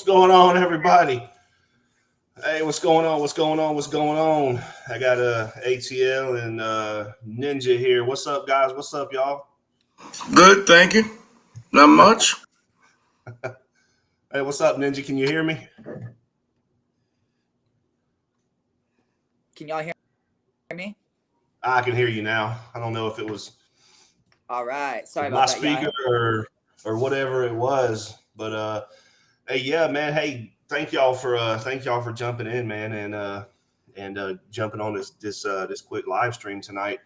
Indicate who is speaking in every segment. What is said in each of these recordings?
Speaker 1: What's going on, everybody? Hey, what's going on? What's going on? What's going on? I got ATL and Ninja here. What's up, guys? What's up, y'all?
Speaker 2: Good, thank you. Not much.
Speaker 1: Hey, what's up, Ninja? Can you hear me?
Speaker 3: Can y'all hear me?
Speaker 1: I can hear you now. I don't know if it was
Speaker 3: all right. Sorry
Speaker 1: my
Speaker 3: about that.
Speaker 1: speaker or whatever it was, but hey, yeah, man. Hey, thank y'all for jumping in, man, and jumping on this quick live stream tonight.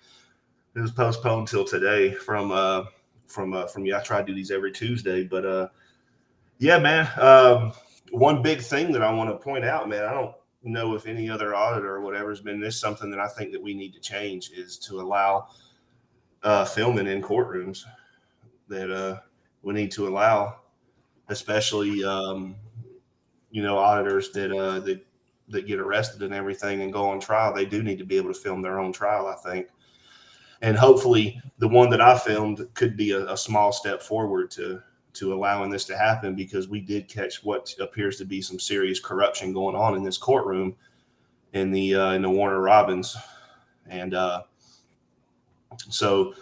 Speaker 1: It was postponed till today from I try to do these every Tuesday, but yeah, man. One big thing that I want to point out, man, I don't know if any other auditor or whatever has been this something that I think that we need to change is to allow filming in courtrooms. That we need to allow, especially auditors that get arrested and everything and go on trial. They do need to be able to film their own trial, I think. And hopefully the one that I filmed could be a small step forward to allowing this to happen, because we did catch what appears to be some serious corruption going on in this courtroom in the Warner Robins. And so,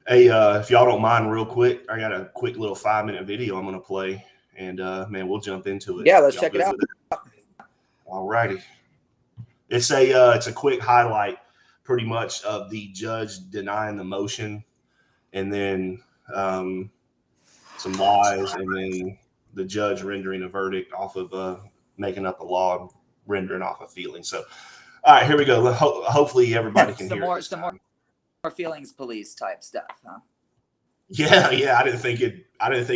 Speaker 1: hey, if y'all don't mind, real quick, I got a quick little 5-minute video I'm going to play, and man, we'll jump into it.
Speaker 3: Yeah, let's check it out.
Speaker 1: All righty. It's a quick highlight, pretty much, of the judge denying the motion, and then some lies, and then the judge rendering a verdict off of making up a law and rendering off a feeling. So, all right, here we go. Hopefully everybody can hear
Speaker 3: some more feelings police type stuff, huh?
Speaker 1: Yeah. I didn't think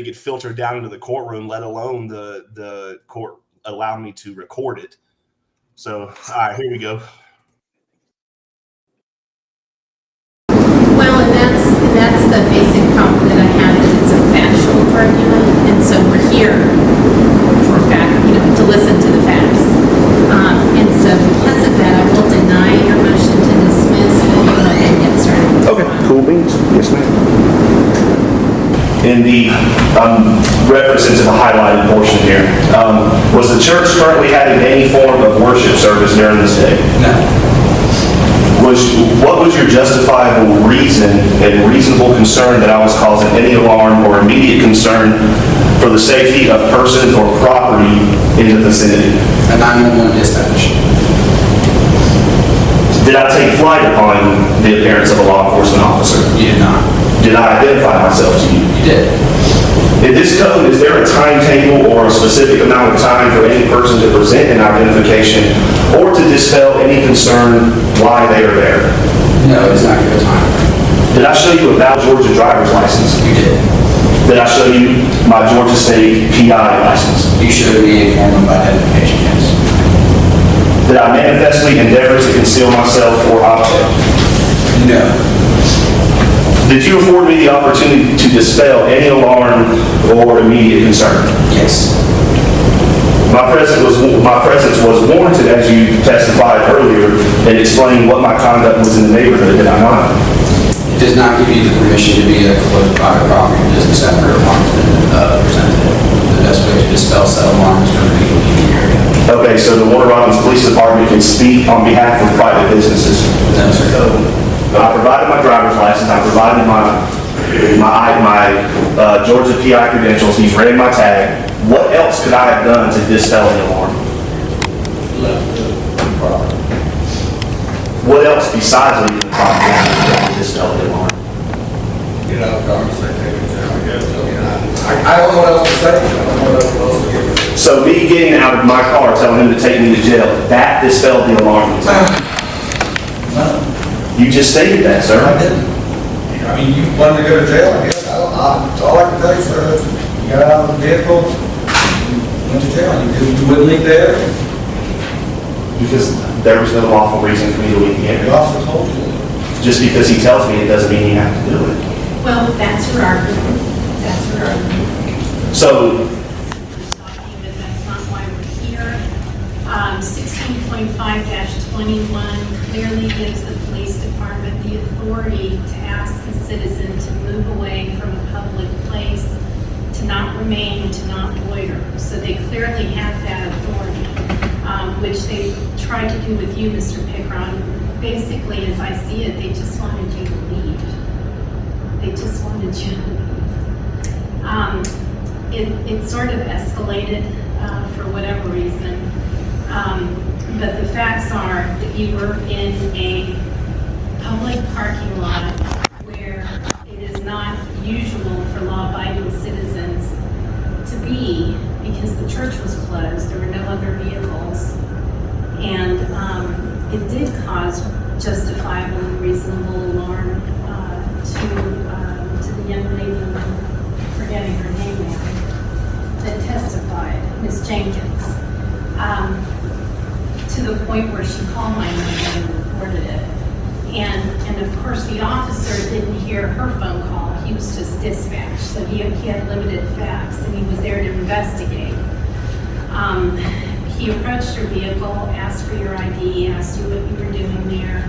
Speaker 1: it filtered down into the courtroom, let alone the court allow me to record it. So, all right, here we go.
Speaker 4: Well, and that's the basic problem that I have, is it's a factual argument, and so we're here for to listen to the facts. And so because of that, I will deny your motion to dismiss, and you go ahead and get started.
Speaker 1: Okay, cool beans. Yes, ma'am. In the reference to the highlighted portion here, was the church currently having any form of worship service during this day?
Speaker 5: No.
Speaker 1: What was your justifiable reason and reasonable concern that I was causing any alarm or immediate concern for the safety of persons or property in the vicinity?
Speaker 5: A 911 dispatch.
Speaker 1: Did I take flight upon the appearance of a law enforcement officer?
Speaker 5: You did not.
Speaker 1: Did I identify myself to you?
Speaker 5: You did.
Speaker 1: In this code, is there a timetable or a specific amount of time for any person to present an identification or to dispel any concern why they are there?
Speaker 5: No, it's not good time.
Speaker 1: Did I show you a valid Georgia driver's license?
Speaker 5: You did.
Speaker 1: Did I show you my Georgia State PI license?
Speaker 5: You showed me a form of identification, yes.
Speaker 1: Did I manifestly endeavor to conceal myself or object?
Speaker 5: No.
Speaker 1: Did you afford me the opportunity to dispel any alarm or immediate concern?
Speaker 5: Yes.
Speaker 1: My presence was warranted, as you testified earlier, and explained what my conduct was in the neighborhood, did I not?
Speaker 5: It does not give you the permission to be a close private property business after alarm has been presented. The best way to dispel said alarm is for the people in the area. Okay, so the Warner Robins Police Department can speak on behalf of private businesses. No, sir.
Speaker 1: I provided my driver's license. I provided my Georgia PI credentials. He's ran my tag. What else could I have done to dispel the alarm?
Speaker 5: Left the property.
Speaker 1: What else besides leaving the property to dispel the alarm?
Speaker 6: Get out of the car and say, take it down, I guess. I don't know what else to say. I don't know what else to give.
Speaker 1: So me getting out of my car, telling him to take me to jail, that dispelled the alarm.
Speaker 6: No.
Speaker 1: You just stated that, sir.
Speaker 6: I didn't. I mean, you wanted to go to jail, I guess. That's all I can tell you, sir. You got out of the vehicle, you went to jail. You wouldn't leave there.
Speaker 1: Because there was no lawful reason for me to leave the
Speaker 6: The
Speaker 1: area.
Speaker 6: officer told you that.
Speaker 1: Just because he tells me it doesn't mean you have to do it.
Speaker 4: Well, that's your argument. That's your argument.
Speaker 1: So,
Speaker 4: But that's not why we're here. 16.5-21 clearly gives the police department the authority to ask a citizen to move away from a public place to not remain, to not loiter. So they clearly have that authority, which they tried to do with you, Mr. Pickron. Basically, as I see it, they just wanted you to leave. They just wanted you to leave. It sort of escalated for whatever reason. But the facts are that you were in a public parking lot where it is not usual for law-abiding citizens to be, because the church was closed, there were no other vehicles, and it did cause justifiable and reasonable alarm to the young lady, forgetting her name now, that testified, Ms. Jenkins, to the point where she called my number and reported it. And of course, the officer didn't hear her phone call. He was just dispatched, so he had limited facts, and he was there to investigate. He approached your vehicle, asked for your ID, asked you what you were doing there.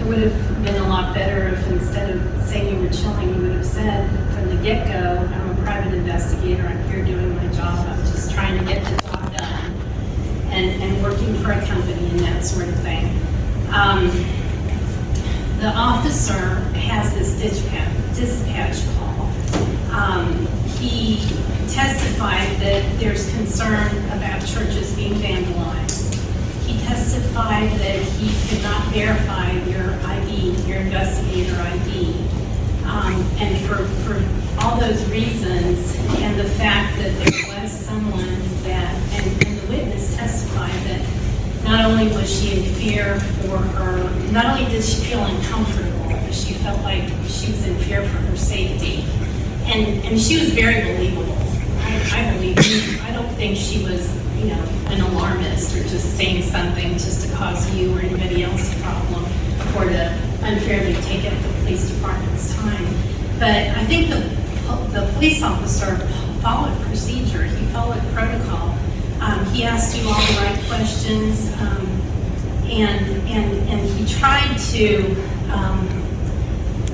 Speaker 4: It would have been a lot better if instead of saying you were chilling, you would have said from the get-go, I'm a private investigator, I'm here doing my job, I'm just trying to get the job done, and working for a company and that sort of thing. The officer has this dispatch call. He testified that there's concern about churches being vandalized. He testified that he could not verify your ID, your investigator ID. And for all those reasons, and the fact that there was someone that, and the witness testified that not only was she in fear for her, not only did she feel uncomfortable, but she felt like she was in fear for her safety. And she was very believable. I believe you. I don't think she was, an alarmist or just saying something just to cause you or anybody else a problem or to unfairly take up the police department's time. But I think the police officer followed procedure. He followed protocol. He asked you all the right questions, and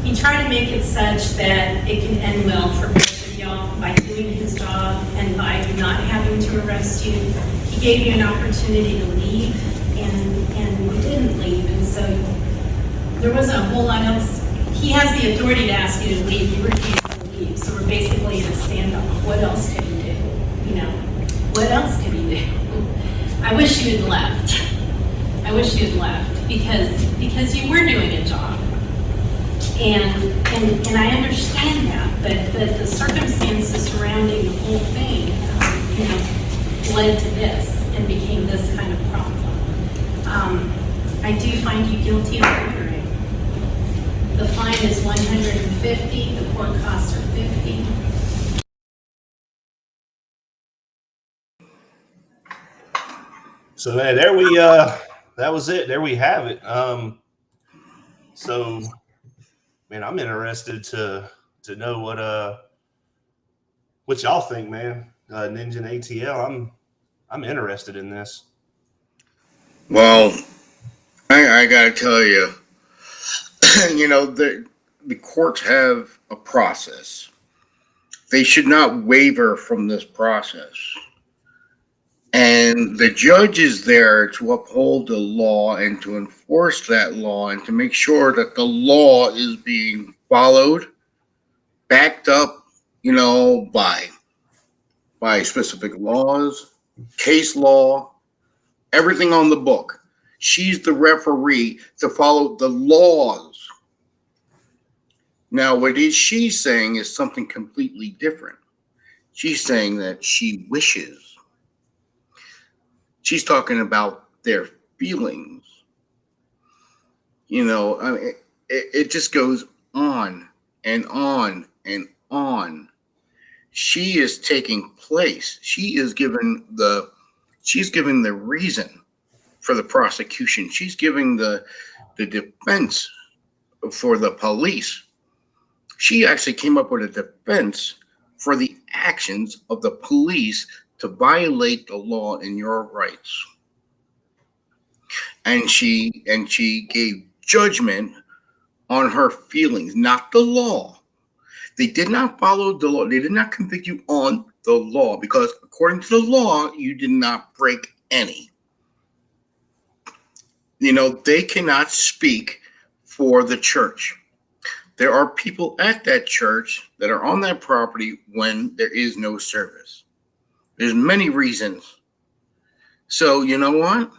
Speaker 4: he tried to make it such that it can end well for both of y'all by doing his job and by not having to arrest you. He gave you an opportunity to leave, and you didn't leave, and so there wasn't a whole lot else. He has the authority to ask you to leave. You refused to leave, so we're basically in a standoff. What else could he do? What else could he do? I wish you had left. I wish you had left because you were doing a job. And I understand that, but the circumstances surrounding the whole thing, led to this and became this kind of problem. I do find you guilty of loitering. The fine is $150, the court costs are $50.
Speaker 1: So man, there we that was it. There we have it. So man, I'm interested to know what y'all think, man. Ninja ATL. I'm interested in this.
Speaker 2: Well, I gotta tell you, the courts have a process. They should not waver from this process. And the judge is there to uphold the law and to enforce that law and to make sure that the law is being followed, backed up, by specific laws, case law, everything on the book. She's the referee to follow the laws. Now, what she's saying is something completely different. She's saying that she wishes. She's talking about their feelings. It just goes on and on and on. She is taking place. She's giving the reason for the prosecution. She's giving the defense for the police. She actually came up with a defense for the actions of the police to violate the law and your rights. And she gave judgment on her feelings, not the law. They did not follow the law. They did not convict you on the law because according to the law, you did not break any. They cannot speak for the church. There are people at that church that are on that property when there is no service. There's many reasons. So you know what?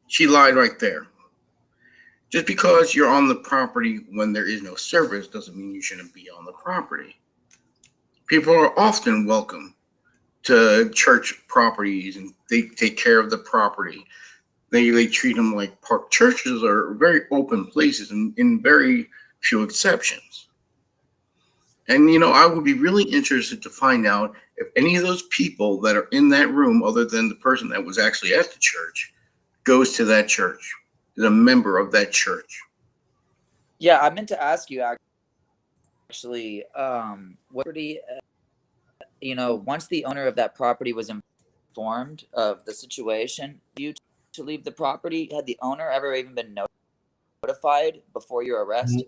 Speaker 2: She lied right there. Just because you're on the property when there is no service doesn't mean you shouldn't be on the property. People are often welcome to church properties and they take care of the property. They treat them like park. Churches are very open places and in very few exceptions. And, I would be really interested to find out if any of those people that are in that room, other than the person that was actually at the church, goes to that church, is a member of that church.
Speaker 3: Yeah, I meant to ask you actually, once the owner of that property was informed of the situation, you to leave the property, had the owner ever even been notified before your arrest?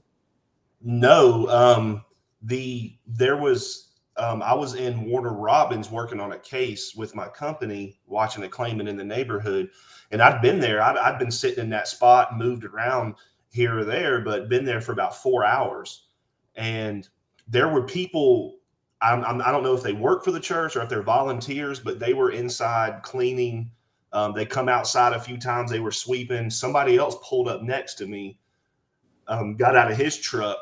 Speaker 1: No. There was I was in Warner Robins working on a case with my company, watching a claimant in the neighborhood, and I'd been there. I'd been sitting in that spot, moved around here or there, but been there for about 4 hours. And there were people. I don't know if they work for the church or if they're volunteers, but they were inside cleaning. They come outside a few times. They were sweeping. Somebody else pulled up next to me, got out of his truck,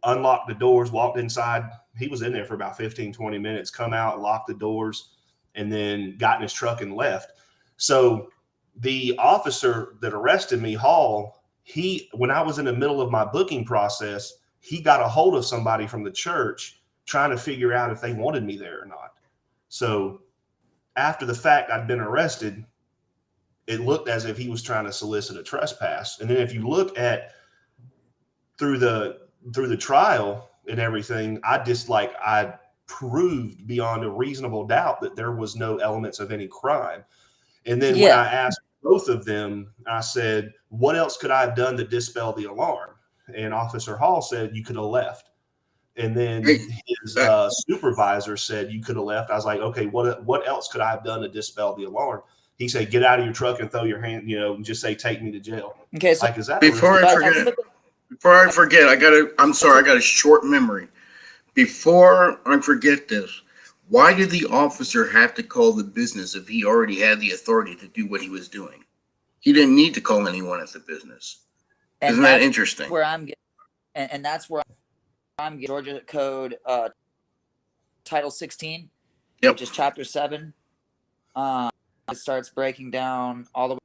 Speaker 1: unlocked the doors, walked inside. He was in there for about 15, 20 minutes, come out, locked the doors, and then got in his truck and left. So the officer that arrested me, Hall, when I was in the middle of my booking process, he got a hold of somebody from the church trying to figure out if they wanted me there or not. So after the fact, I'd been arrested. It looked as if he was trying to solicit a trespass. And then if you look at through the trial and everything, I proved beyond a reasonable doubt that there was no elements of any crime. And then when I asked both of them, I said, what else could I have done to dispel the alarm? And Officer Hall said, you could have left. And then his supervisor said, you could have left. I was like, okay, what else could I have done to dispel the alarm? He said, get out of your truck and throw your hand, and just say, take me to jail.
Speaker 3: Okay, so
Speaker 1: is that
Speaker 2: before I forget, I got a short memory. Before I forget this, why did the officer have to call the business if he already had the authority to do what he was doing? He didn't need to call anyone at the business. Isn't that interesting?
Speaker 3: Where I'm getting, and that's where I'm getting Georgia Code Title 16, which is Chapter 7. It starts breaking down all the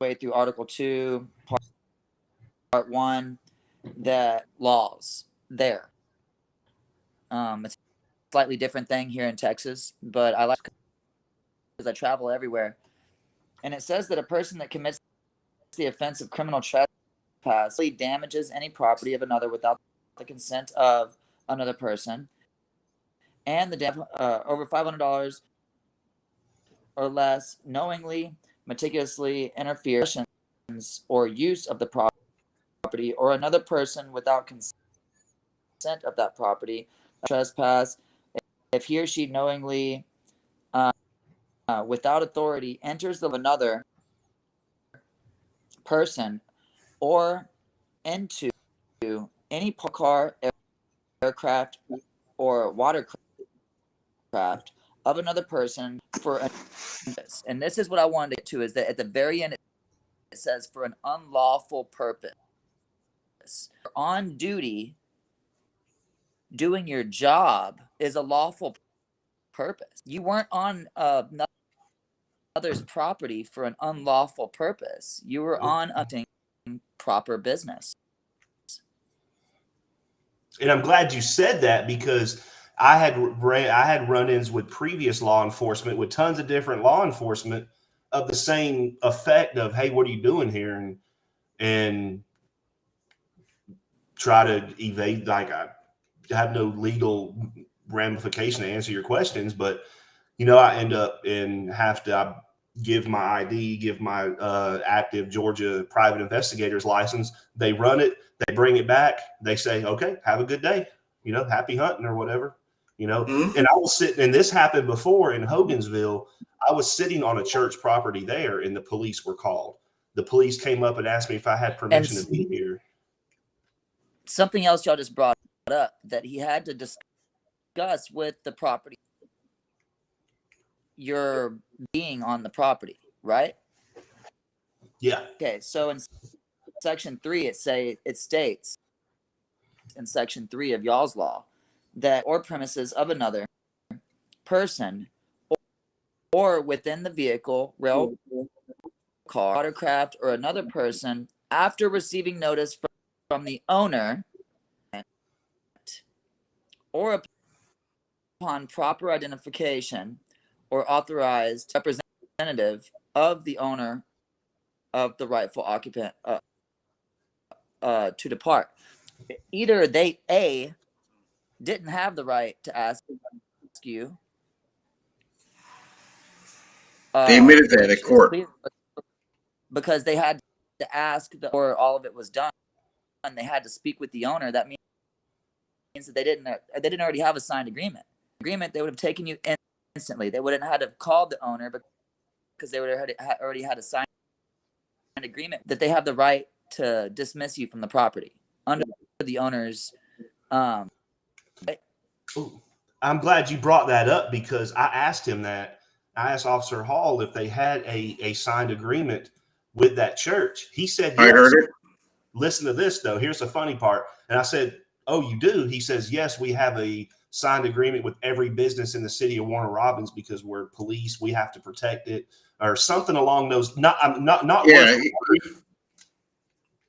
Speaker 3: way through Article 2, Part 1, the laws there. It's a slightly different thing here in Texas, but I like because I travel everywhere. And it says that a person that commits the offense of criminal trespass damages any property of another without the consent of another person, and the damage over $500 or less knowingly, meticulously interferes or use of the property or another person without consent of that property, trespass, if he or she knowingly, without authority, enters of another person or into any car, aircraft, or watercraft of another person for an, and this is what I wanted to get to, is that at the very end it says for an unlawful purpose. On duty, doing your job is a lawful purpose. You weren't on another's property for an unlawful purpose. You were on a proper business.
Speaker 1: And I'm glad you said that, because I had run-ins with previous law enforcement, with tons of different law enforcement, of the same effect of, hey, what are you doing here? And try to evade, like, I have no legal ramification to answer your questions, but I end up and have to give my ID, give my active Georgia private investigator's license. They run it, they bring it back, they say, okay, have a good day. happy hunting or whatever,
Speaker 2: Mhm.
Speaker 1: and I was sitting, and this happened before in Hogansville. I was sitting on a church property there, and the police were called. The police came up and asked me if I had permission to be here.
Speaker 3: Something else y'all just brought up that he had to discuss with the property. You're being on the property, right?
Speaker 1: Yeah.
Speaker 3: Okay, so in section 3, it states in section 3 of y'all's law that or premises of another person or within the vehicle, rail, car, watercraft, or another person after receiving notice from the owner or upon proper identification or authorized representative of the owner of the rightful occupant to depart. Either they didn't have the right to ask you.
Speaker 2: They admitted that at court.
Speaker 3: Because they had to ask or all of it was done, and they had to speak with the owner. That means that they didn't already have a signed agreement. They would have taken you instantly. They wouldn't have had to call the owner because they would have already had a signed agreement that they have the right to dismiss you from the property under the owner's.
Speaker 1: I'm glad you brought that up because I asked him that. I asked Officer Hall if they had a signed agreement with that church. He said yes.
Speaker 2: I heard it.
Speaker 1: Listen to this, though. Here's the funny part. And I said, oh, you do? He says, yes, we have a signed agreement with every business in the city of Warner Robins because we're police. We have to protect it or something along those. Not
Speaker 2: Yeah.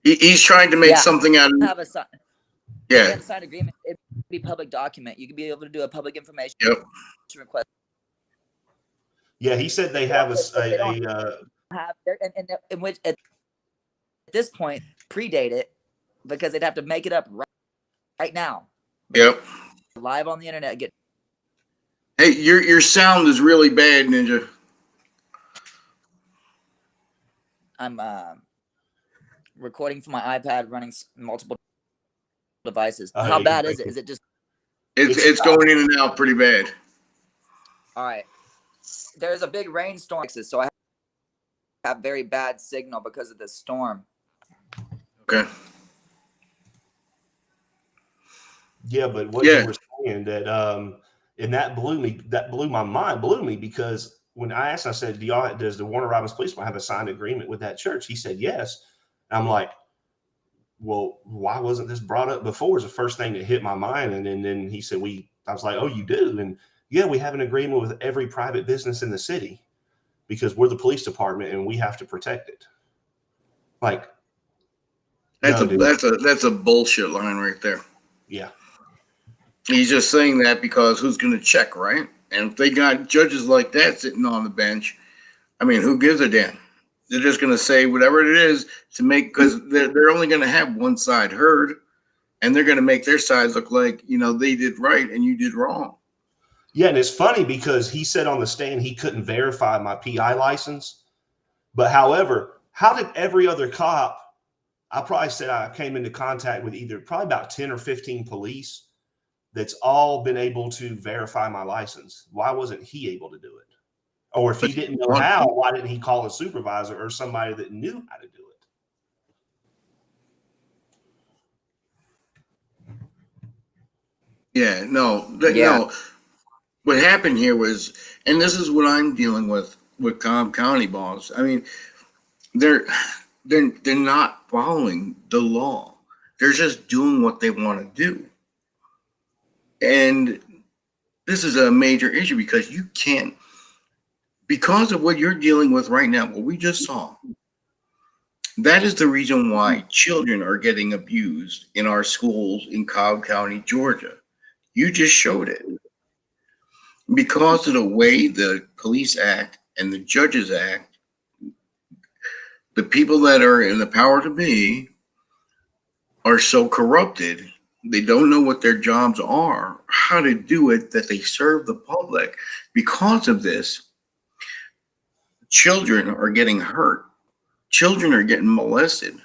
Speaker 2: He's trying to make something out of
Speaker 3: it.
Speaker 2: Yeah.
Speaker 3: They have a signed agreement. It would be a public document. You could be able to do a public information request.
Speaker 1: Yeah, he said they have
Speaker 3: in which at this point predate it because they'd have to make it up right now.
Speaker 2: Yep.
Speaker 3: Live on the internet.
Speaker 2: Hey, your sound is really bad, Ninja.
Speaker 3: I'm recording from my iPad, running multiple devices. How bad is it? Is it just?
Speaker 2: It's going in and out pretty bad.
Speaker 3: All right. There's a big rainstorm, so I have very bad signal because of this storm.
Speaker 2: Okay.
Speaker 1: Yeah, but what you were saying that and that blew my mind because when I asked, I said, does the Warner Robins Police Department have a signed agreement with that church? He said yes. And I'm like, well, why wasn't this brought up before? Is the first thing that hit my mind. And then he said, I was like, oh, you do? And yeah, we have an agreement with every private business in the city because we're the police department and we have to protect it. Like,
Speaker 2: that's a bullshit line right there.
Speaker 1: Yeah.
Speaker 2: He's just saying that because who's going to check, right? And if they got judges like that sitting on the bench, I mean, who gives a damn? They're just going to say whatever it is to make, because they're only going to have one side heard, and they're going to make their sides look like, they did right and you did wrong.
Speaker 1: Yeah, and it's funny because he said on the stand he couldn't verify my PI license. But however, how did every other cop, I probably said I came into contact with probably about 10 or 15 police that's all been able to verify my license. Why wasn't he able to do it? Or if he didn't know how, why didn't he call a supervisor or somebody that knew how to do it?
Speaker 2: Yeah, no. What happened here was, and this is what I'm dealing with Cobb County boss. I mean, they're not following the law. They're just doing what they want to do. And this is a major issue because you can't, because of what you're dealing with right now, what we just saw, that is the reason why children are getting abused in our schools in Cobb County, Georgia. You just showed it. Because of the way the police act and the judges act, the people that are in the power to be are so corrupted. They don't know what their jobs are, how to do it, that they serve the public. Because of this, children are getting hurt. Children are getting molested.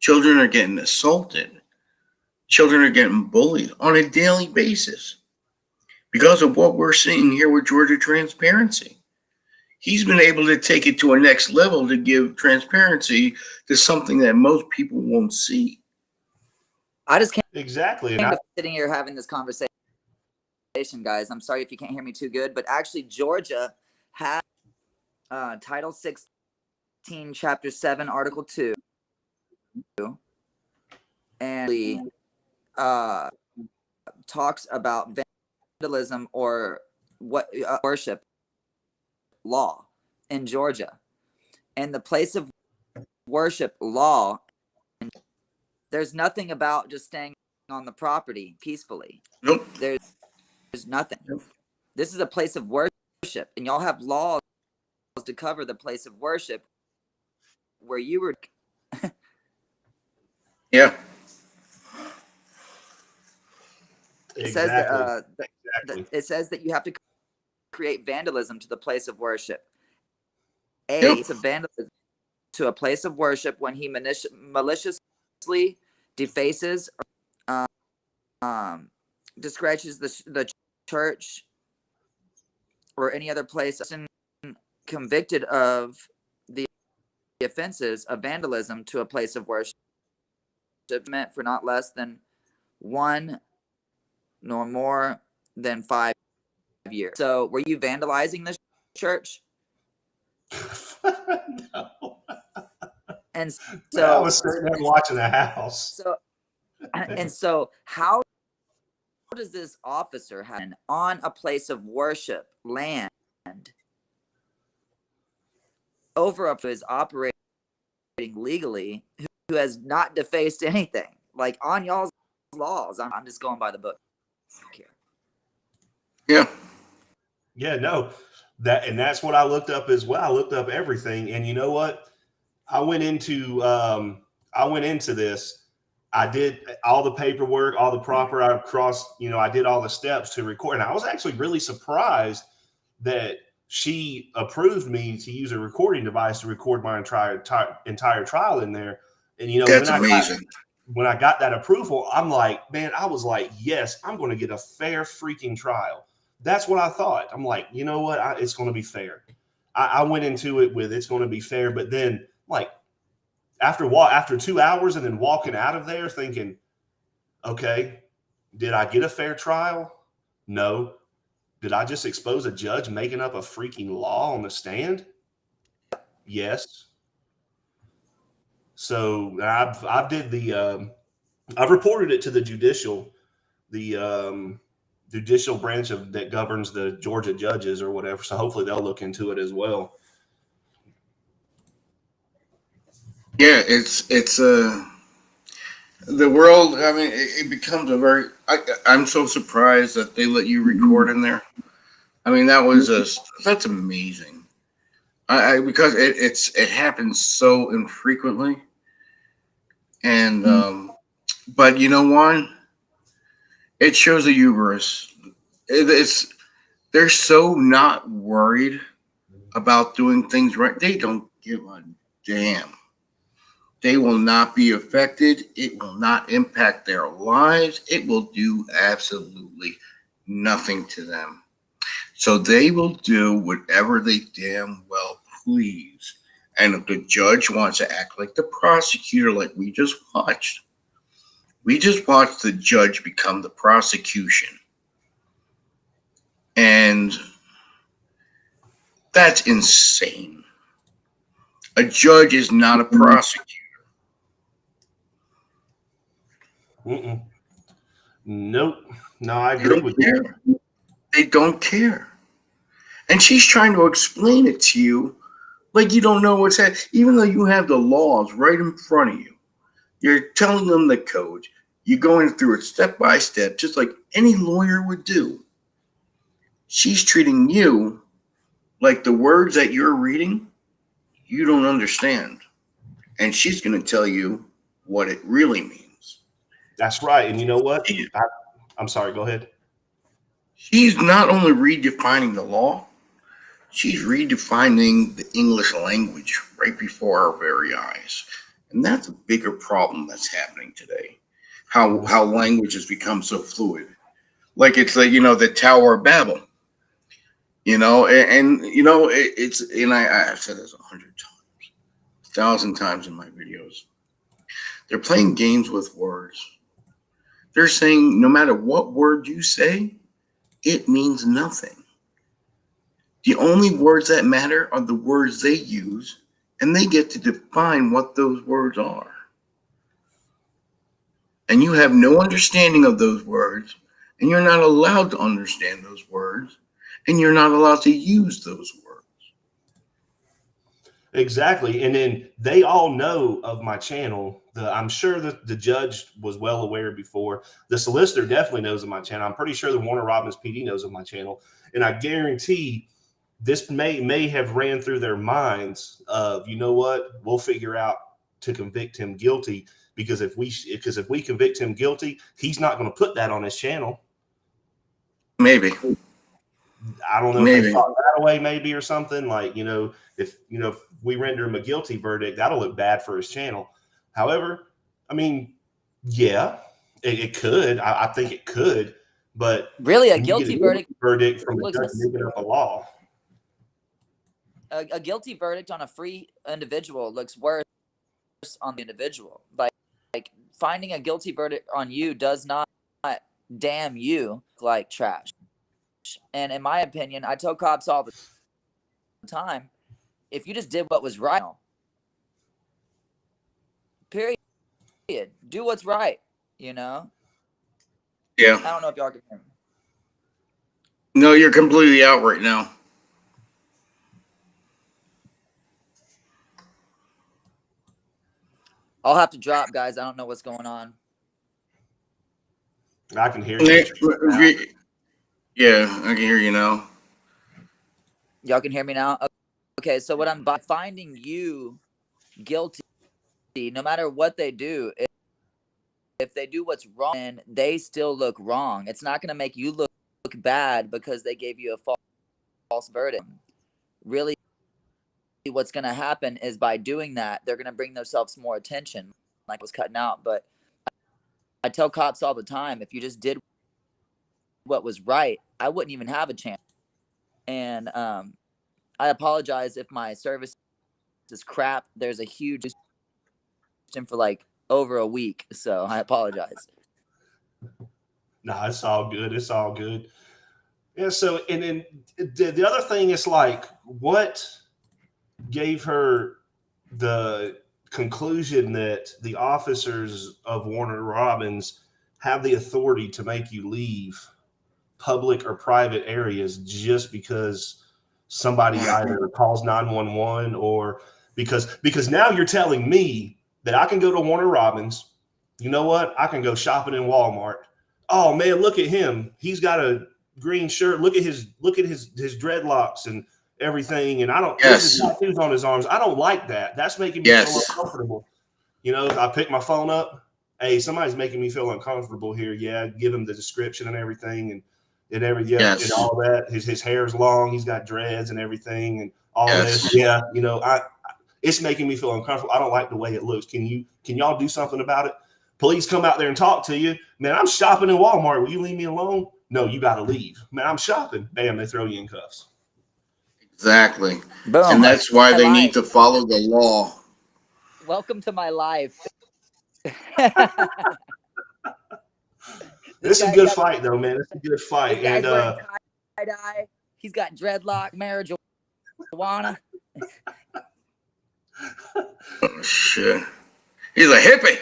Speaker 2: Children are getting assaulted. Children are getting bullied on a daily basis because of what we're seeing here with Georgia Transparency. He's been able to take it to a next level to give transparency to something that most people won't see.
Speaker 3: I just can't
Speaker 1: Exactly. And
Speaker 3: believe sitting here having this conversation, guys. I'm sorry if you can't hear me too good, but actually Georgia has Title 16, Chapter 7, Article 2, and talks about vandalism or what worship law in Georgia. And the place of worship law, there's nothing about just staying on the property peacefully.
Speaker 2: Nope.
Speaker 3: There's nothing.
Speaker 2: Nope.
Speaker 3: This is a place of worship, and y'all have laws to cover the place of worship where you were.
Speaker 2: Yeah.
Speaker 3: It says that,
Speaker 1: exactly.
Speaker 3: it says that you have to create vandalism to the place of worship. It's a vandalism to a place of worship when he maliciously defaces, discredits the church or any other place convicted of the offenses of vandalism to a place of worship meant for not less than 1 nor more than 5 years. So were you vandalizing this church?
Speaker 1: No.
Speaker 3: And
Speaker 1: So I was sitting there watching the house.
Speaker 3: So how does this officer have on a place of worship land over up to his operating legally who has not defaced anything, like on y'all's laws? I'm just going by the book here.
Speaker 2: Yeah.
Speaker 1: No, that's what I looked up as well. I looked up everything, and you know what? I went into this. I did all the paperwork, all the proper. I did all the steps to record, and I was actually really surprised that she approved me to use a recording device to record my entire trial in there. And
Speaker 2: that's amazing.
Speaker 1: When I got that approval, I'm like, man, I was like, yes, I'm going to get a fair freaking trial. That's what I thought. I'm like, you know what? It's going to be fair. I went into it with it's going to be fair, but then like after 2 hours and then walking out of there thinking, okay, did I get a fair trial? No. Did I just expose a judge making up a freaking law on the stand? Yes. So I've reported it to the judicial branch that governs the Georgia judges or whatever. So hopefully they'll look into it as well.
Speaker 2: Yeah, it's the world. I mean, it becomes a very. I'm so surprised that they let you record in there. I mean, that's amazing. Because it happens so infrequently, and but you know what? It shows a hubris. They're so not worried about doing things right. They don't give a damn. They will not be affected. It will not impact their lives. It will do absolutely nothing to them. So they will do whatever they damn well please. And if the judge wants to act like the prosecutor, like we just watched the judge become the prosecution. And that's insane. A judge is not a prosecutor.
Speaker 1: Nope. No, I agree with you.
Speaker 2: They don't care. And she's trying to explain it to you like you don't know what's happening, even though you have the laws right in front of you. You're telling them the code. You're going through it step by step, just like any lawyer would do. She's treating you like the words that you're reading, you don't understand. And she's going to tell you what it really means.
Speaker 1: That's right. And you know what? I'm sorry. Go ahead.
Speaker 2: She's not only redefining the law, she's redefining the English language right before our very eyes. And that's a bigger problem that's happening today. how language has become so fluid. Like it's like, the Tower of Babel, and it's, and I've said this 100 times, 1,000 times in my videos. They're playing games with words. They're saying no matter what word you say, it means nothing. The only words that matter are the words they use, and they get to define what those words are. And you have no understanding of those words, and you're not allowed to understand those words, and you're not allowed to use those words.
Speaker 1: Exactly. And then they all know of my channel. I'm sure that the judge was well aware before. The solicitor definitely knows of my channel. I'm pretty sure the Warner Robins PD knows of my channel. And I guarantee this may have ran through their minds of, you know what, we'll figure out to convict him guilty, because if we convict him guilty, he's not going to put that on his channel.
Speaker 2: Maybe.
Speaker 1: I don't know if they thought that away, maybe, or something. Like, if we render him a guilty verdict, that'll look bad for his channel. However, I mean, yeah, it could. I think it could, but
Speaker 3: really, a guilty verdict
Speaker 1: from a judge making up a law.
Speaker 3: A guilty verdict on a free individual looks worse on the individual. Like finding a guilty verdict on you does not damn you like trash. And in my opinion, I tell cops all the time, if you just did what was right, period, do what's right,
Speaker 2: Yeah.
Speaker 3: I don't know if y'all can hear me.
Speaker 2: No, you're completely out right now.
Speaker 3: I'll have to drop, guys. I don't know what's going on.
Speaker 1: I can hear you.
Speaker 2: Yeah, I can hear you now.
Speaker 3: Y'all can hear me now? Okay, so what I'm by finding you guilty, no matter what they do, if they do what's wrong, and they still look wrong, it's not going to make you look bad because they gave you a false verdict. Really, what's going to happen is by doing that, they're going to bring themselves more attention, like I was cutting out. But I tell cops all the time, if you just did what was right, I wouldn't even have a chance. And I apologize if my service is crap. There's a huge for like over a week, so I apologize.
Speaker 1: No, it's all good. It's all good. Yeah. So, and then the other thing is, like, what gave her the conclusion that the officers of Warner Robins have the authority to make you leave public or private areas just because somebody either calls 911 or because now you're telling me that I can go to Warner Robins. You know what? I can go shopping in Walmart. Oh man, look at him. He's got a green shirt. Look at his dreadlocks and everything. And I don't his tattoos on his arms. I don't like that. That's making me feel uncomfortable. I pick my phone up. Hey, somebody's making me feel uncomfortable here. Yeah, give him the description and everything and all that. His hair's long. He's got dreads and everything and all this. Yeah, it's making me feel uncomfortable. I don't like the way it looks. Can y'all do something about it? Police come out there and talk to you. Man, I'm shopping in Walmart. Will you leave me alone? No, you got to leave. Man, I'm shopping. Bam, they throw you in cuffs.
Speaker 2: Exactly.
Speaker 3: Boom.
Speaker 2: And that's why they need to follow the law.
Speaker 3: Welcome to my life.
Speaker 1: This is a good fight, though, man. It's a good fight.
Speaker 3: And tie-dye. He's got dreadlock, marijuana.
Speaker 2: Oh, shit. He's a hippie.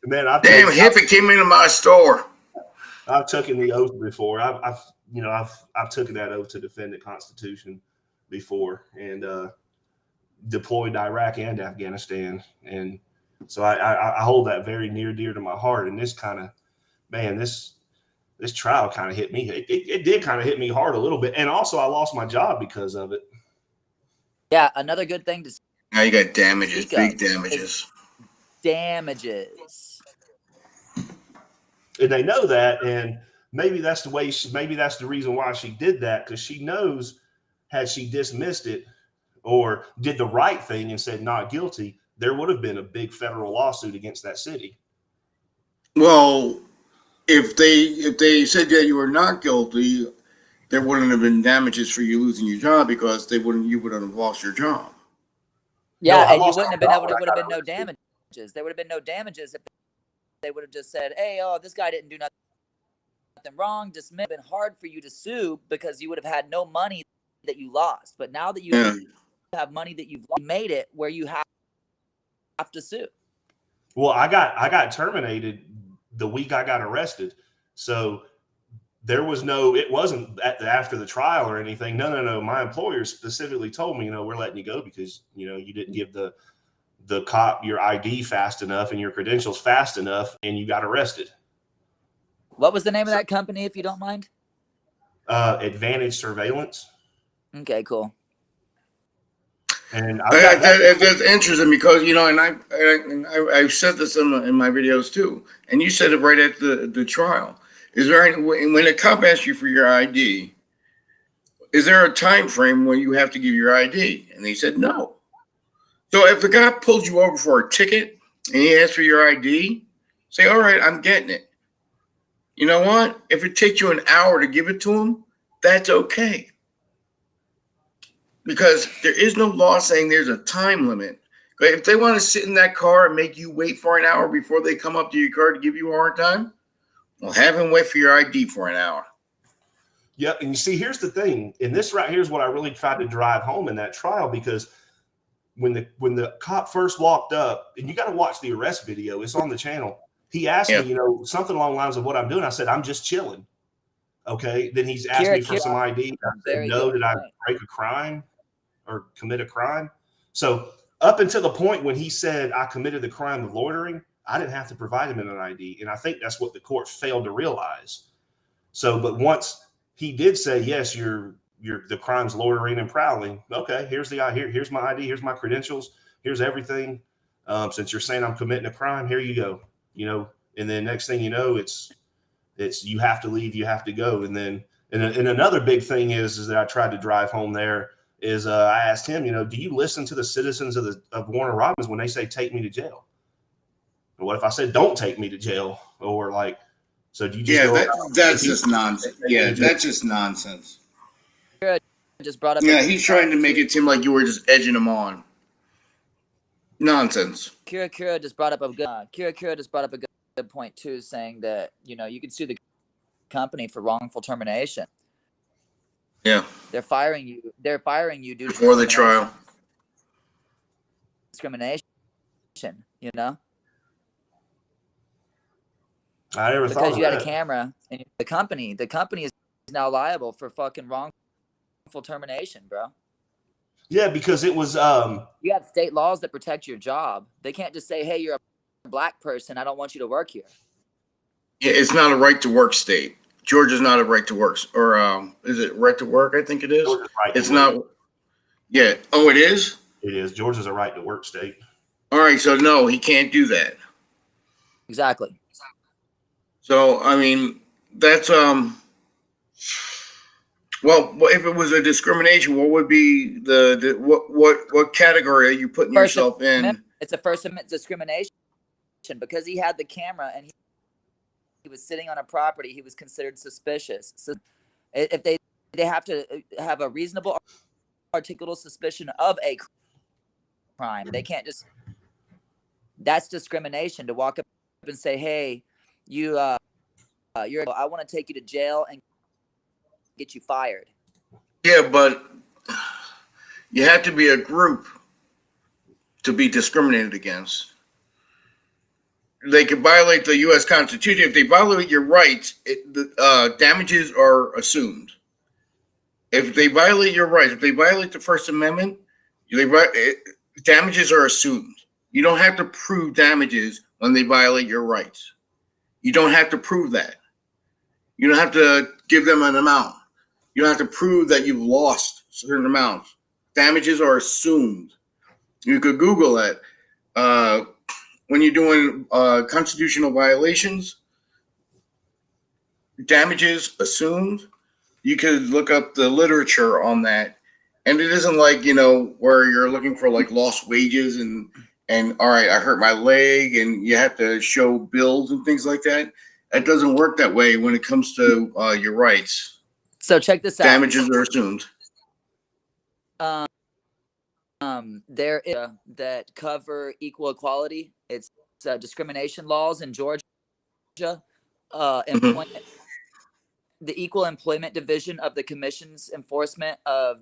Speaker 1: Man,
Speaker 2: damn hippie came into my store.
Speaker 1: I've taken the oath before. I've taken that oath to defend the Constitution before and deployed to Iraq and Afghanistan. And so I hold that very dear to my heart. And this kind of, man, this trial kind of hit me. It did kind of hit me hard a little bit. And also I lost my job because of it.
Speaker 3: Yeah, another good thing to say.
Speaker 2: Now you got damages, big damages.
Speaker 3: Damages.
Speaker 1: And they know that, and maybe that's the reason why she did that, because she knows had she dismissed it or did the right thing and said not guilty, there would have been a big federal lawsuit against that city.
Speaker 2: Well, if they said that you were not guilty, there wouldn't have been damages for you losing your job because you wouldn't have lost your job.
Speaker 3: Yeah,
Speaker 1: No, I
Speaker 3: and you
Speaker 1: lost
Speaker 3: wouldn't have
Speaker 1: my
Speaker 3: been
Speaker 1: job
Speaker 3: able to,
Speaker 1: when I
Speaker 3: would have
Speaker 1: got
Speaker 3: been no
Speaker 1: arrested.
Speaker 3: damages. There would have been no damages if they would have just said, hey, oh, this guy didn't do nothing wrong, dismiss. It would have been hard for you to sue because you would have had no money that you lost. But now that you have money that you've lost, you made it where you have to sue.
Speaker 1: Well, I got terminated the week I got arrested. So there was it wasn't after the trial or anything. No. My employer specifically told me, we're letting you go because, you didn't give the cop your ID fast enough and your credentials fast enough and you got arrested.
Speaker 3: What was the name of that company, if you don't mind?
Speaker 1: Advantage Surveillance.
Speaker 3: Okay, cool.
Speaker 2: And that's interesting because, and I've said this in my videos too, and you said it right at the trial. Is there when a cop asks you for your ID, is there a time frame when you have to give your ID? And they said no. So if the guy pulls you over for a ticket and he asks for your ID, say, all right, I'm getting it. You know what? If it takes you an hour to give it to him, that's okay. Because there is no law saying there's a time limit. But if they want to sit in that car and make you wait for an hour before they come up to your car to give you a hard time, well, have them wait for your ID for an hour.
Speaker 1: Yep. And you see, here's the thing. And this right here is what I really tried to drive home in that trial, because when the cop first walked up, and you got to watch the arrest video, it's on the channel. He asked me, something along the lines of what I'm doing. I said, I'm just chilling. Okay. Then he's asked me for some ID. I said, no, did I break a crime or commit a crime? So up until the point when he said I committed the crime of loitering, I didn't have to provide him an ID. And I think that's what the court failed to realize. So, but once he did say, yes, the crime's loitering and prowling. Okay, here's here's my ID, here's my credentials, here's everything. Since you're saying I'm committing a crime, here you go. And then next thing you know, it's you have to leave, you have to go. And then and another big thing is that I tried to drive home there is I asked him, do you listen to the citizens of Warner Robins when they say take me to jail? And what if I said don't take me to jail? Or like, so do you just
Speaker 2: that's just nonsense. Yeah, that's just nonsense.
Speaker 3: Just brought up.
Speaker 2: Yeah, he's trying to make it seem like you were just edging him on. Nonsense.
Speaker 3: Kira just brought up a good point too, saying that you can sue the company for wrongful termination.
Speaker 2: Yeah,
Speaker 3: they're firing you. They're firing you due to
Speaker 2: before the trial.
Speaker 3: Discrimination.
Speaker 1: I never thought
Speaker 3: because you had
Speaker 1: that.
Speaker 3: a camera, and the company is now liable for fucking wrongful termination, bro.
Speaker 1: Yeah, because it was
Speaker 3: you have state laws that protect your job. They can't just say, hey, you're a black person, I don't want you to work here.
Speaker 2: Yeah, it's not a right to work state. Georgia's not a right to work, or is it right to work? I think it is. It's not. Yeah. Oh, it is?
Speaker 1: It is. Georgia's a right to work state.
Speaker 2: All right, so no, he can't do that.
Speaker 3: Exactly.
Speaker 2: So I mean, that's well, if it was a discrimination, what would be what category are you putting yourself in?
Speaker 3: It's a First Amendment discrimination because he had the camera and he was sitting on a property. He was considered suspicious. So if they have to have a reasonable articulable suspicion of a crime, they can't just. That's discrimination to walk up and say, "Hey, you, I want to take you to jail and get you fired."
Speaker 2: Yeah, but you have to be a group to be discriminated against. They could violate the U.S. Constitution. If they violate your rights, damages are assumed. If they violate your rights, if they violate the First Amendment, damages are assumed. You don't have to prove damages when they violate your rights. You don't have to prove that. You don't have to give them an amount. You don't have to prove that you've lost certain amounts. Damages are assumed. You could Google it. When you're doing constitutional violations, damages assumed, you could look up the literature on that. And it isn't like, where you're looking for like lost wages and and all right, I hurt my leg, and you have to show bills and things like that. That doesn't work that way when it comes to your rights.
Speaker 3: So check this out.
Speaker 2: Damages are assumed.
Speaker 3: There is that cover equal equality. It's discrimination laws in Georgia. Employment, the Equal Employment Division of the Commission's Enforcement of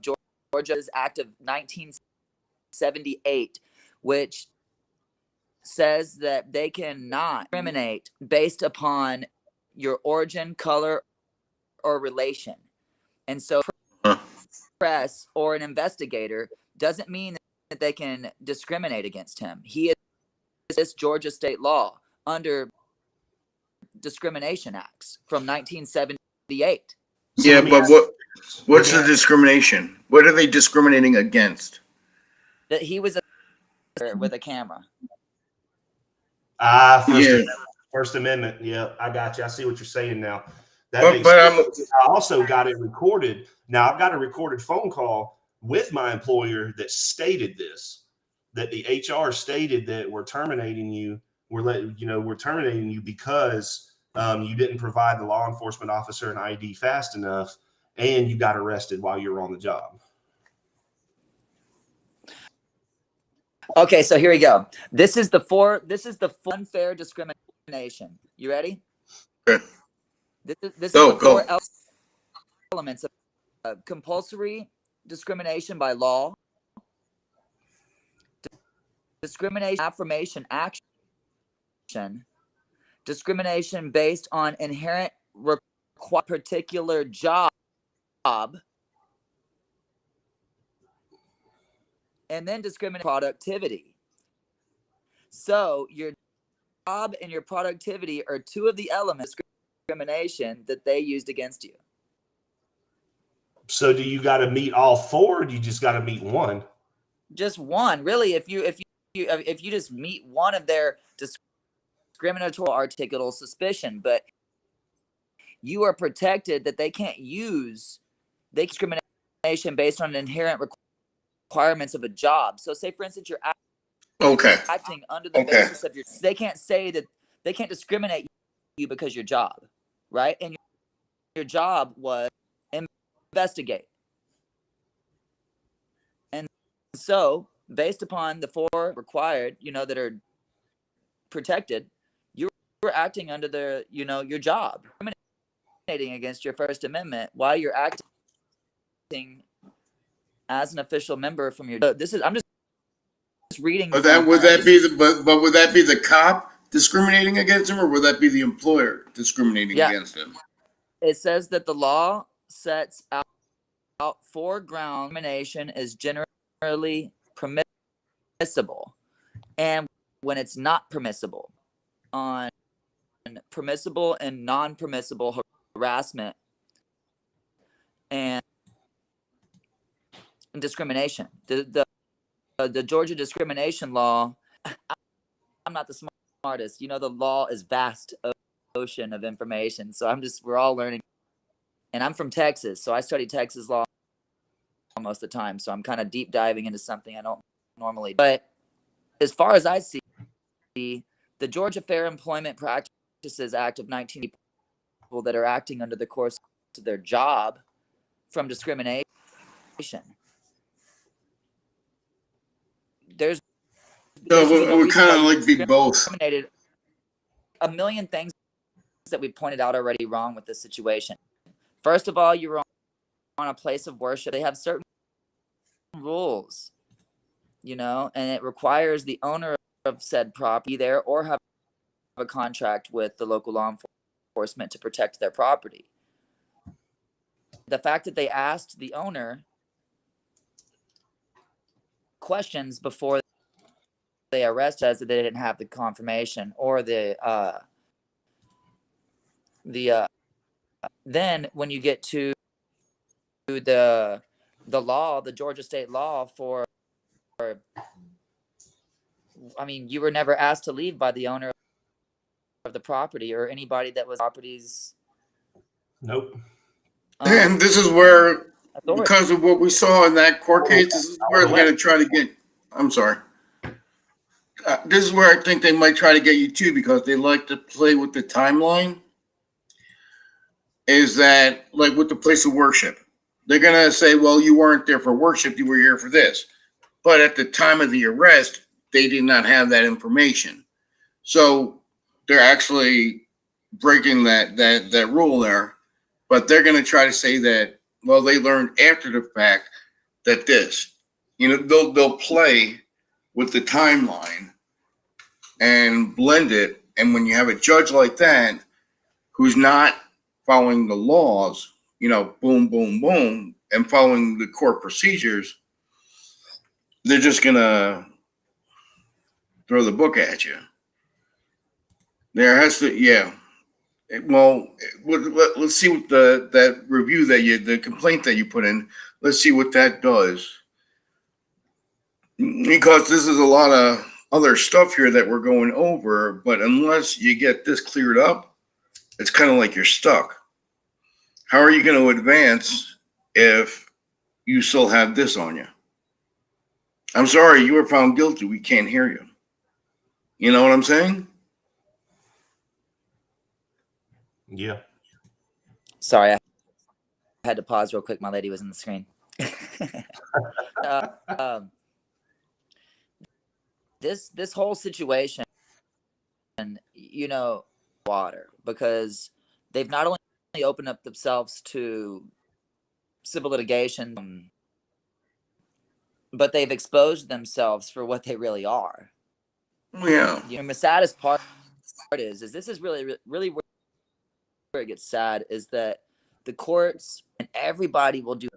Speaker 3: Georgia's Act of 1978, which says that they cannot discriminate based upon your origin, color, or relation. And so press or an investigator doesn't mean that they can discriminate against him. He is this Georgia state law under discrimination acts from 1978.
Speaker 2: Yeah, but what's the discrimination? What are they discriminating against?
Speaker 3: That he was with a camera.
Speaker 1: First Amendment. Yeah, I got you. I see what you're saying now.
Speaker 2: But
Speaker 1: I also got it recorded. Now I've got a recorded phone call with my employer that stated this, that the HR stated that we're terminating you. We're terminating you because you didn't provide the law enforcement officer an ID fast enough, and you got arrested while you were on the job.
Speaker 3: Okay, so here we go. This is the unfair discrimination. You ready?
Speaker 2: Okay.
Speaker 3: This is the four elements of compulsory discrimination by law, discrimination affirmation action, discrimination based on inherent particular job, and then discriminate productivity. So your job and your productivity are two of the elements of discrimination that they used against you.
Speaker 1: So do you got to meet all four, or do you just got to meet one?
Speaker 3: Just one, really. If you just meet one of their discriminatory articulable suspicion, but you are protected that they can't use the discrimination based on inherent requirements of a job. So say, for instance, you're acting under the basis of they can't say that they can't discriminate you because your job, right? And your job was investigate. And so based upon the four required, that are protected, you were acting under your job, discriminating against your First Amendment while you're acting as an official member from your. I'm just reading.
Speaker 2: But would that be the cop discriminating against him, or would that be the employer discriminating against him?
Speaker 3: It says that the law sets out four grounds discrimination is generally permissible, and when it's not permissible, on permissible and non-permissible harassment and discrimination. The Georgia discrimination law. I'm not the smartest. The law is vast ocean of information. So we're all learning. And I'm from Texas, so I study Texas law most of the time. So I'm kind of deep diving into something I don't normally. But as far as I see, the Georgia Fair Employment Practices Act of 1980, people that are acting under the course of their job from discrimination. It
Speaker 2: would kind of like be both.
Speaker 3: A million things that we pointed out already wrong with this situation. First of all, you're on a place of worship. They have certain rules, and it requires the owner of said property there or have a contract with the local law enforcement to protect their property. The fact that they asked the owner questions before they arrested us that they didn't have the confirmation or then when you get to the law, the Georgia state law you were never asked to leave by the owner of the property or anybody that was properties.
Speaker 1: Nope.
Speaker 2: And this is where, because of what we saw in that court case, this is where they're going to try to get. I'm sorry. This is where I think they might try to get you too, because they like to play with the timeline. Is that like with the place of worship? They're gonna say, "Well, you weren't there for worship; you were here for this." But at the time of the arrest, they did not have that information, so they're actually breaking that rule there. But they're gonna try to say that, well, they learned after the fact that this, they'll play with the timeline and blend it. And when you have a judge like that who's not following the laws, boom, boom, boom, and following the court procedures, they're just gonna throw the book at you. There has to, yeah. Well, let's see what that review the complaint that you put in. Let's see what that does, because this is a lot of other stuff here that we're going over. But unless you get this cleared up, it's kind of like you're stuck. How are you going to advance if you still have this on you? I'm sorry, you were found guilty. We can't hear you. You know what I'm saying?
Speaker 1: Yeah.
Speaker 3: Sorry, I had to pause real quick. My lady was in the screen. This whole situation, water, because they've not only opened up themselves to civil litigation, but they've exposed themselves for what they really are.
Speaker 2: Yeah.
Speaker 3: The saddest part is this is really where it gets sad, is that the courts and everybody will do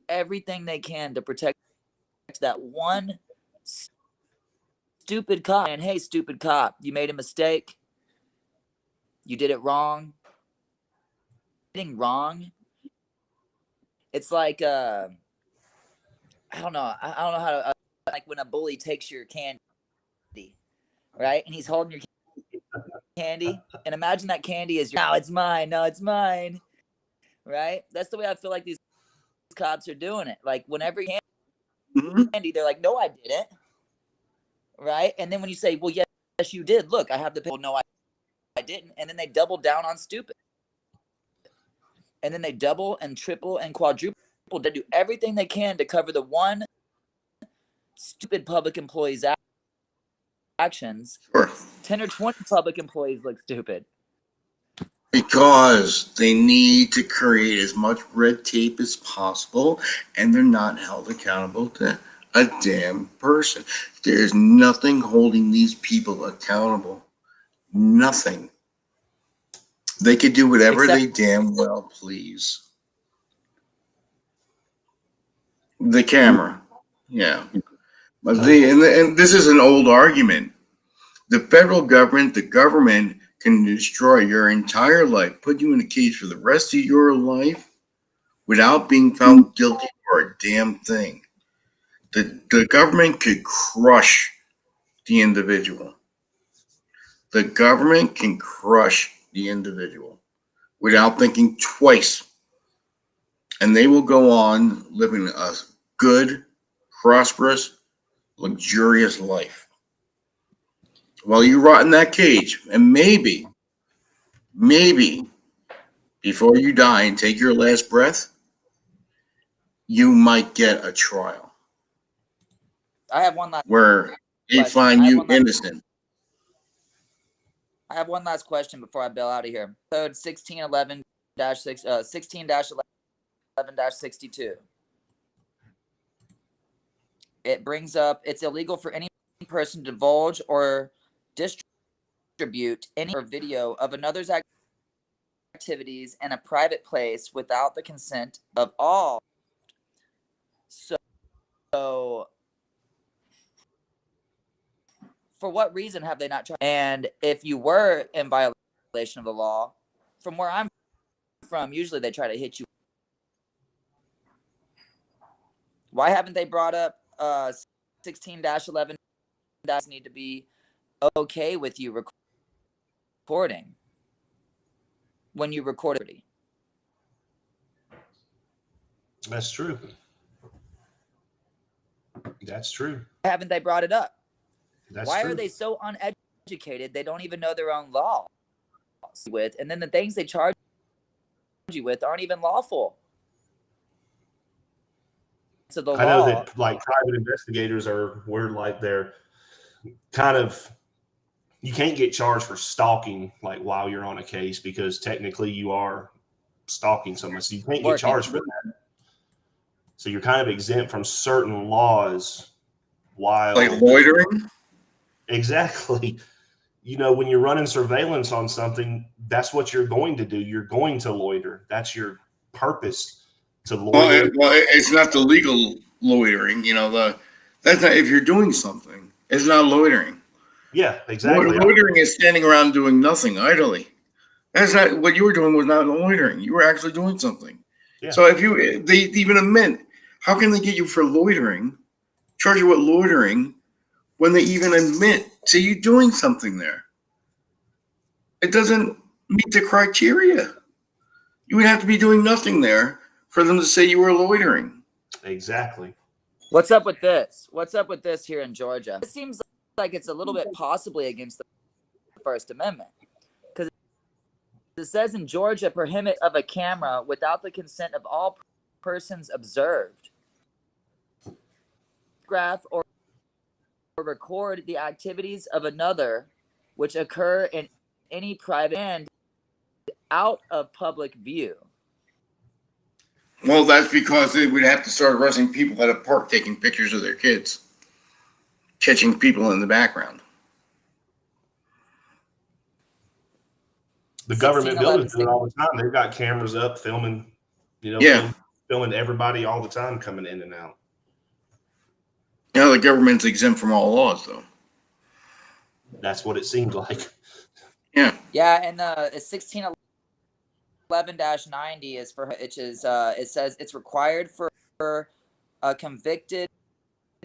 Speaker 3: everything they can to protect that one stupid cop. And hey, stupid cop, you made a mistake. You did it wrong. Wrong. It's like I don't know how to like when a bully takes your candy, right? And he's holding your candy, and imagine that candy is no, it's mine. No, it's mine. Right? That's the way I feel like these cops are doing it. Like whenever you hand candy, they're like, no, I didn't. Right? And then when you say, well, yes, you did. Look, I have the pill. No, I didn't. And then they double down on stupid. And then they double and triple and quadruple. They do everything they can to cover the one stupid public employee's actions.
Speaker 2: Sure.
Speaker 3: 10 or 20 public employees look stupid.
Speaker 2: Because they need to create as much red tape as possible, and they're not held accountable to a damn person. There's nothing holding these people accountable. Nothing. They could do whatever they damn well please. The camera. Yeah. But and this is an old argument. The federal government, the government can destroy your entire life, put you in a cage for the rest of your life without being found guilty for a damn thing. The government could crush the individual. The government can crush the individual without thinking twice. And they will go on living a good, prosperous, luxurious life while you rot in that cage. And maybe before you die and take your last breath, you might get a trial.
Speaker 3: I have one last
Speaker 2: where they find you innocent.
Speaker 3: I have one last question before I bail out of here. Code 1611-11-62. It brings up, it's illegal for any person to divulge or distribute any video of another's activities in a private place without the consent of all. So for what reason have they not tried? And if you were in violation of the law, from where I'm from, usually they try to hit you. Why haven't they brought up 16-11 need to be okay with you recording when you record it?
Speaker 1: That's true. That's true.
Speaker 3: Why haven't they brought it up?
Speaker 1: That's
Speaker 3: Why
Speaker 1: true.
Speaker 3: are they so uneducated? They don't even know their own laws. And then the things they charge you with aren't even lawful. So the
Speaker 1: I know
Speaker 3: law,
Speaker 1: that like private investigators we're like they're kind of, you can't get charged for stalking like while you're on a case because technically you are stalking someone, so you can't get
Speaker 3: Working.
Speaker 1: charged for that. So you're kind of exempt from certain laws while
Speaker 2: Like loitering.
Speaker 1: exactly. You know, when you're running surveillance on something, that's what you're going to do. You're going to loiter. That's your purpose, to loiter.
Speaker 2: It's not the legal loitering. That's not if you're doing something. It's not loitering.
Speaker 1: Yeah, exactly.
Speaker 2: Loitering is standing around doing nothing idly. That's not what you were doing. Was not loitering. You were actually doing something.
Speaker 1: Yeah.
Speaker 2: So if they even admit, how can they get you for loitering? Charge you with loitering when they even admit to you doing something there? It doesn't meet the criteria. You would have to be doing nothing there for them to say you were loitering.
Speaker 1: Exactly.
Speaker 3: what's up with this? What's up with this here in Georgia? It seems like it's a little bit possibly against the First Amendment. Because it says in Georgia, prohibit of a camera without the consent of all persons observed. Photograph or record the activities of another which occur in any private and out of public view.
Speaker 2: Well, that's because they would have to start arresting people at a park taking pictures of their kids, catching people in the background.
Speaker 1: The government buildings do it all the time. They've got cameras up filming, filming everybody all the time coming in and out.
Speaker 2: The government's exempt from all laws, though.
Speaker 1: That's what it seems like.
Speaker 2: Yeah.
Speaker 3: Yeah, and 1611-90 is for which is it says it's required for a convicted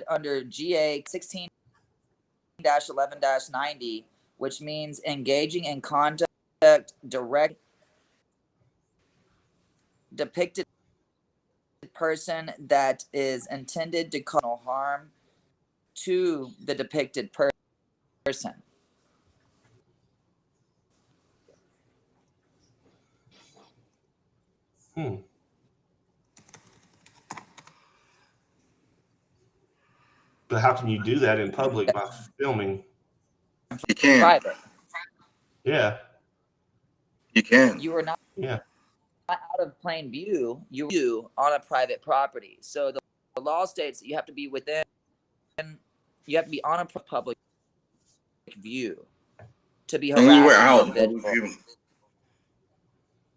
Speaker 3: under GA 16-11-90, which means engaging in conduct direct depicted person that is intended to cause harm to the depicted person.
Speaker 1: But how can you do that in public by filming?
Speaker 2: You can.
Speaker 3: Private.
Speaker 1: Yeah.
Speaker 2: You can.
Speaker 3: You are not
Speaker 1: Yeah.
Speaker 3: out of plain view. You on a private property. So the law states that you have to be within. You have to be on a public view to be harassed.
Speaker 2: And you were out in public view.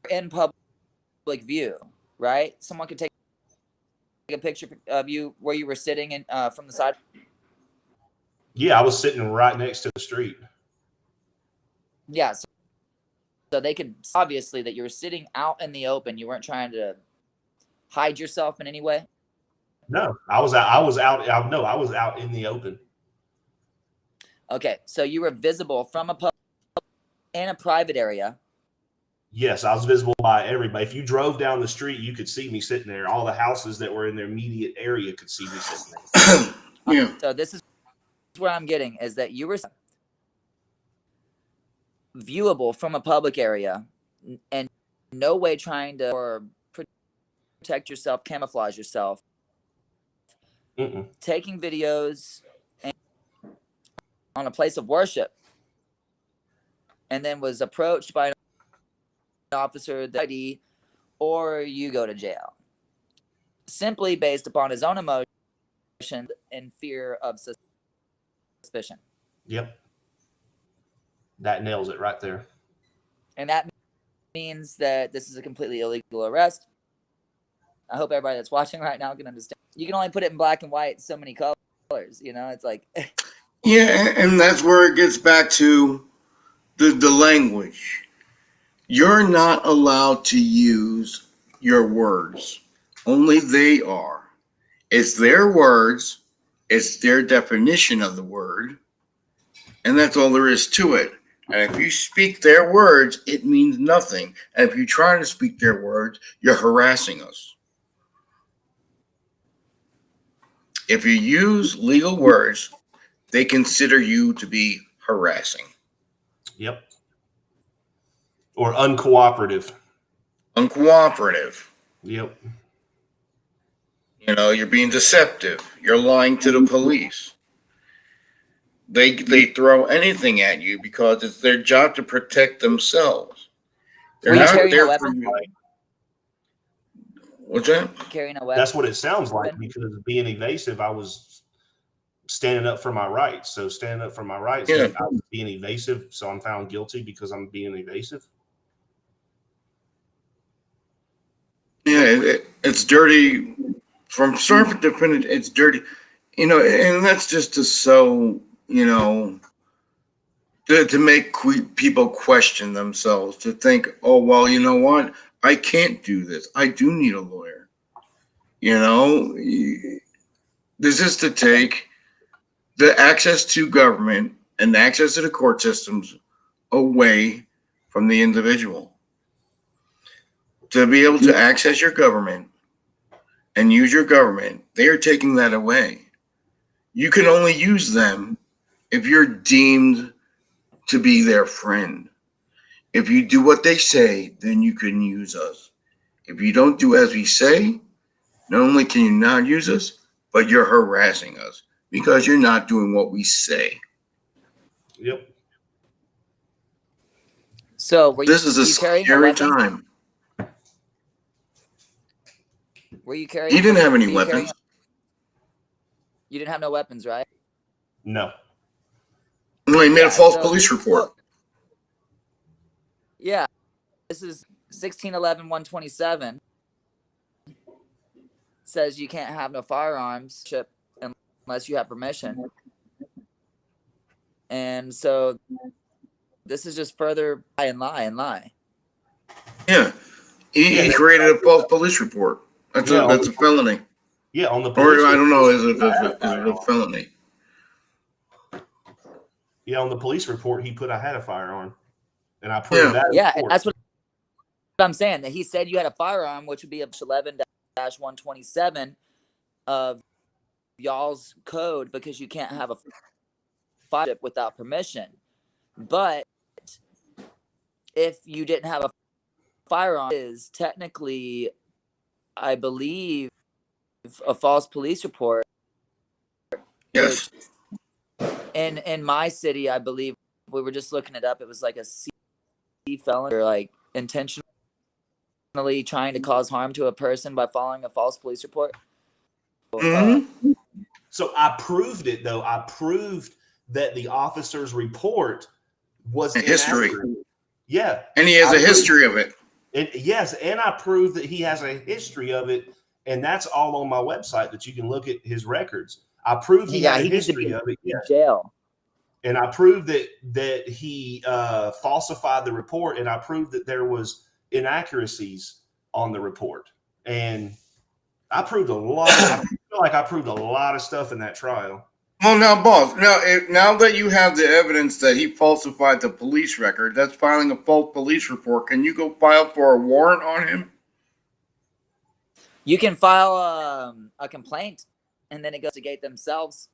Speaker 3: In public view, right? Someone could take a picture of you where you were sitting in from the side.
Speaker 1: Yeah, I was sitting right next to the street.
Speaker 3: Yeah, so they could obviously that you were sitting out in the open. You weren't trying to hide yourself in any way.
Speaker 1: No, I was out in the open.
Speaker 3: Okay, so you were visible from in a private area.
Speaker 1: Yes, I was visible by everybody. If you drove down the street, you could see me sitting there. All the houses that were in their immediate area could see me sitting there.
Speaker 2: Yeah.
Speaker 3: So this is what I'm getting is that you were viewable from a public area and no way trying to or protect yourself, camouflage yourself. Taking videos on a place of worship, and then was approached by an officer that or you go to jail simply based upon his own emotion and fear of suspicion.
Speaker 1: Yep. That nails it right there.
Speaker 3: And that means that this is a completely illegal arrest. I hope everybody that's watching right now can understand. You can only put it in black and white, so many colors, it's like.
Speaker 2: Yeah, and that's where it gets back to the language. You're not allowed to use your words. Only they are. It's their words. It's their definition of the word. And that's all there is to it. And if you speak their words, it means nothing. And if you try to speak their words, you're harassing us. If you use legal words, they consider you to be harassing.
Speaker 1: Yep. Or uncooperative.
Speaker 2: Uncooperative.
Speaker 1: Yep.
Speaker 2: You know, you're being deceptive. You're lying to the police. They throw anything at you because it's their job to protect themselves. They're
Speaker 3: Were you
Speaker 2: not
Speaker 3: carrying a
Speaker 2: there for
Speaker 3: weapon?
Speaker 2: you. What's that?
Speaker 3: Carrying a weapon.
Speaker 1: That's what it sounds like, because of being evasive, I was standing up for my rights. So standing up for my rights,
Speaker 2: Yeah.
Speaker 1: I was being evasive. So I'm found guilty because I'm being evasive.
Speaker 2: Yeah, it's dirty. From start to finish, it's dirty. You know, and that's just to sow, you know, to make people question themselves, to think, oh, well, you know what? I can't do this. I do need a lawyer. You know, this is to take the access to government and the access to the court systems away from the individual. To be able to access your government and use your government, they are taking that away. You can only use them if you're deemed to be their friend. If you do what they say, then you can use us. If you don't do as we say, not only can you not use us, but you're harassing us because you're not doing what we say.
Speaker 1: Yep.
Speaker 3: So were
Speaker 2: This is a scary time.
Speaker 3: Were you carrying?
Speaker 2: He didn't have any weapons.
Speaker 3: You didn't have no weapons, right?
Speaker 1: No.
Speaker 2: No, he made a false police report.
Speaker 3: Yeah. This is 1611-127. Says you can't have no firearms unless you have permission. And so this is just further lie and lie.
Speaker 2: Yeah. He created a false police report. That's a felony.
Speaker 1: Yeah, on the
Speaker 2: police
Speaker 1: report.
Speaker 2: I don't know, is it a felony?
Speaker 1: Yeah, on the police report, he put I had a firearm. And I proved that.
Speaker 3: Yeah, and that's what I'm saying. That he said you had a firearm, which would be 11-127 of y'all's code, because you can't have a firearm without permission. But if you didn't have a firearm, is technically, I believe, a false police report.
Speaker 2: Yes.
Speaker 3: In my city, I believe, we were just looking it up. It was like a C felony, or like intentionally trying to cause harm to a person by following a false police report.
Speaker 2: Mm-hmm.
Speaker 1: So I proved it, though. I proved that the officer's report was
Speaker 2: a history.
Speaker 1: Yeah.
Speaker 2: And he has a history of it.
Speaker 1: Yes, and I proved that he has a history of it, and that's all on my website that you can look at his records. I proved he had a history of it.
Speaker 3: Yeah. Jail.
Speaker 1: And I proved that he falsified the report, and I proved that there was inaccuracies on the report. And I proved a lot. I feel like I proved a lot of stuff in that trial.
Speaker 2: Well, now, boss, now that you have the evidence that he falsified the police record, that's filing a false police report. Can you go file for a warrant on him?
Speaker 3: You can file a complaint, and then it goes to gate themselves.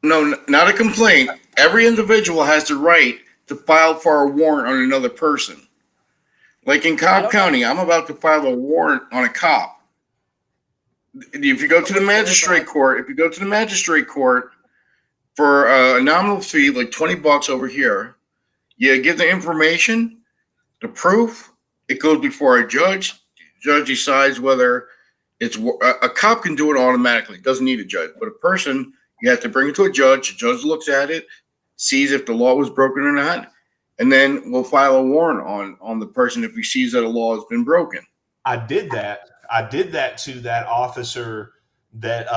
Speaker 2: No, not a complaint. Every individual has the right to file for a warrant on another person. Like in Cobb County, I'm about to file a warrant on a cop. If you go to the magistrate court, for a nominal fee, like $20 over here, you give the information, the proof, it goes before a judge. The judge decides whether it's a cop can do it automatically. It doesn't need a judge, but a person, you have to bring it to a judge. The judge looks at it, sees if the law was broken or not, and then we'll file a warrant on the person if he sees that a law has been broken.
Speaker 1: I did that to that officer that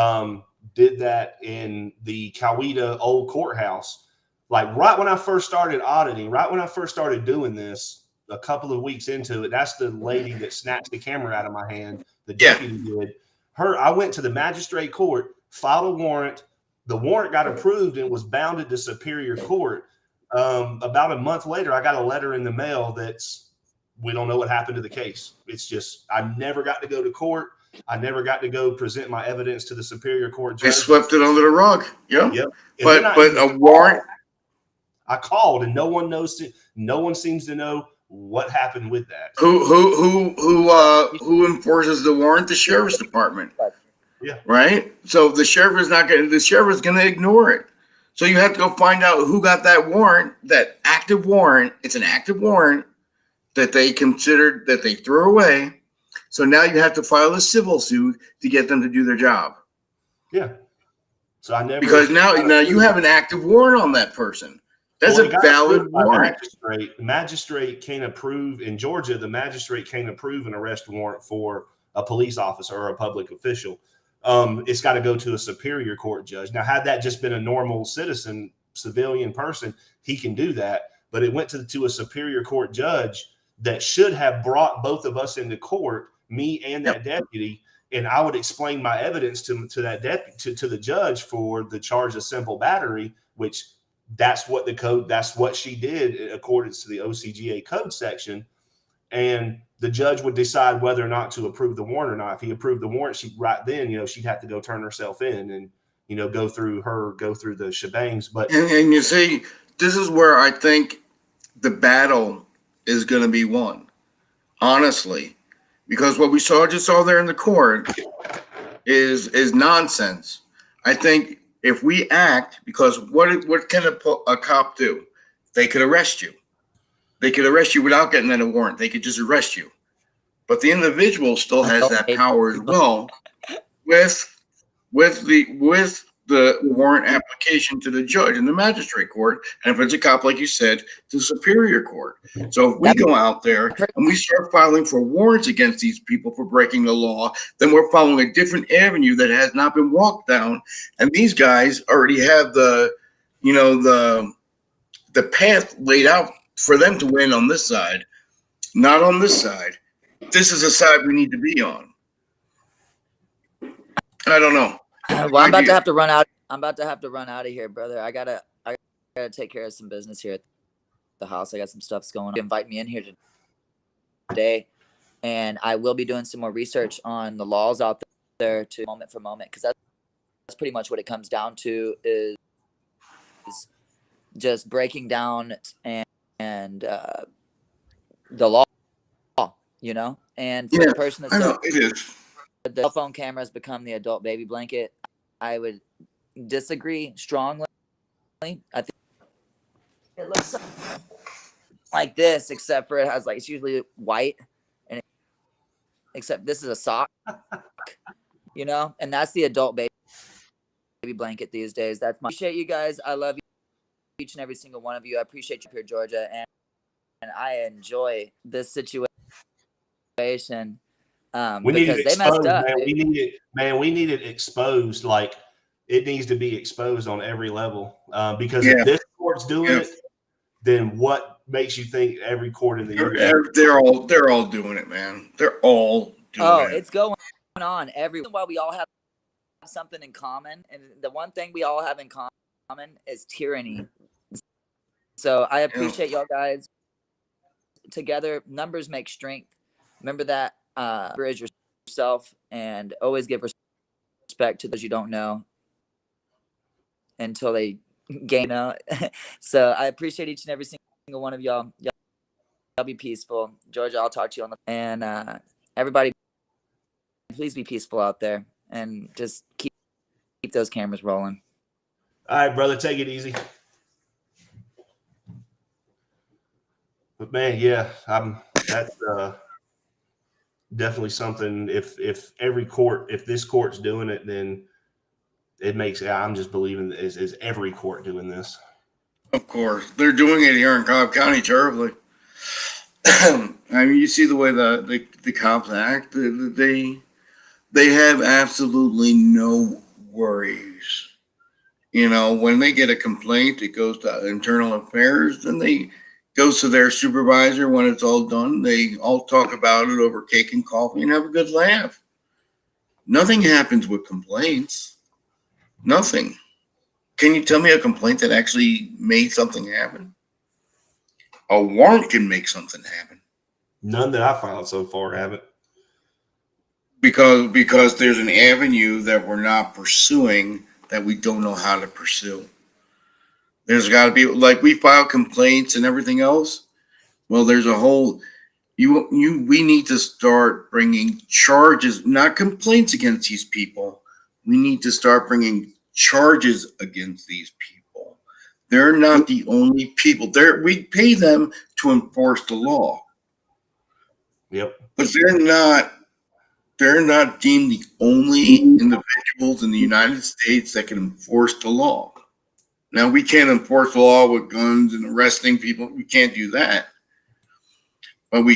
Speaker 1: did that in the Coweta old courthouse. Like right when I first started auditing, right when I first started doing this, a couple of weeks into it, that's the lady that snatched the camera out of my hand. The deputy did. I went to the magistrate court, filed a warrant. The warrant got approved and was bounded to Superior Court. About a month later, I got a letter in the mail we don't know what happened to the case. It's just, I never got to go to court. I never got to go present my evidence to the Superior Court
Speaker 2: They
Speaker 1: judge.
Speaker 2: swept it under the rug. Yep.
Speaker 1: Yep. And
Speaker 2: But a warrant.
Speaker 1: I called, and no one knows. No one seems to know what happened with that.
Speaker 2: Who enforces the warrant? The sheriff's department.
Speaker 1: Yeah.
Speaker 2: Right. So the sheriff is not going. The sheriff is going to ignore it. So you have to go find out who got that warrant, that active warrant. It's an active warrant that they considered that they threw away. So now you have to file a civil suit to get them to do their job.
Speaker 1: Yeah. So I never,
Speaker 2: because now you have an active warrant on that person. That's a valid warrant.
Speaker 1: The magistrate can't approve in Georgia. The magistrate can't approve an arrest warrant for a police officer or a public official. It's got to go to a Superior Court judge. Now, had that just been a normal citizen, civilian person, he can do that. But it went to a Superior Court judge that should have brought both of us into court, me and that deputy, and I would explain my evidence to that deputy, to the judge for the charge of simple battery, which that's what the code, that's what she did according to the OCGA code section. And the judge would decide whether or not to approve the warrant or not. If he approved the warrant, she'd right then, she'd have to go turn herself in and, go through the shebangs. But
Speaker 2: and you see, this is where I think the battle is going to be won, honestly, because what we just saw there in the court is nonsense. I think if we act, because what can a cop do? They could arrest you. They could arrest you without getting a warrant. They could just arrest you. But the individual still has that power as well with the warrant application to the judge in the magistrate court. And if it's a cop, like you said, to Superior Court. So if we go out there and we start filing for warrants against these people for breaking the law, then we're following a different avenue that has not been walked down. And these guys already have the path laid out for them to win on this side, not on this side. This is a side we need to be on. I don't know.
Speaker 3: Well, I'm about to have to run out. I'm about to have to run out of here, brother. I gotta take care of some business here at the house. I got some stuff's going on. Invite me in here today, and I will be doing some more research on the laws out there to moment for moment, because that's pretty much what it comes down to, is just breaking down and the law, and for the person that's
Speaker 2: it is.
Speaker 3: The cell phone cameras become the adult baby blanket. I would disagree strongly. I think it looks like this, except for it has it's usually white, and except this is a sock, and that's the adult baby blanket these days. That's my. Appreciate you guys. I love you, each and every single one of you. I appreciate you here, Georgia, and I enjoy this situation.
Speaker 1: We need it
Speaker 3: because they messed up.
Speaker 1: Man. We need it exposed. Like, it needs to be exposed on every level. Because if this court's doing it, then what makes you think every court in the U.S.
Speaker 2: They're all doing it, man. They're all doing it.
Speaker 3: It's going on everywhere. While we all have something in common, and the one thing we all have in common is tyranny. So I appreciate y'all guys. Together, numbers make strength. Remember that. Encourage yourself and always give respect to those you don't know until they gain out. So I appreciate each and every single one of y'all. Y'all be peaceful. Georgia, I'll talk to you on the and everybody, please be peaceful out there and just keep those cameras rolling.
Speaker 1: All right, brother, take it easy. But man, yeah, that's definitely something. If this court's doing it, then it makes. I'm just believing is every court doing this.
Speaker 2: Of course, they're doing it here in Cobb County terribly. I mean, you see the way the cops act. They have absolutely no worries. When they get a complaint, it goes to internal affairs, then they goes to their supervisor. When it's all done, they all talk about it over cake and coffee and have a good laugh. Nothing happens with complaints. Nothing. Can you tell me a complaint that actually made something happen? A warrant can make something happen.
Speaker 1: None that I filed so far haven't.
Speaker 2: because there's an avenue that we're not pursuing that we don't know how to pursue. There's got to be, like, we file complaints and everything else. Well, there's a whole we need to start bringing charges, not complaints against these people. We need to start bringing charges against these people. They're not the only people. We pay them to enforce the law.
Speaker 1: Yep.
Speaker 2: But they're not deemed the only individuals in the United States that can enforce the law. Now, we can't enforce the law with guns and arresting people. We can't do that. But we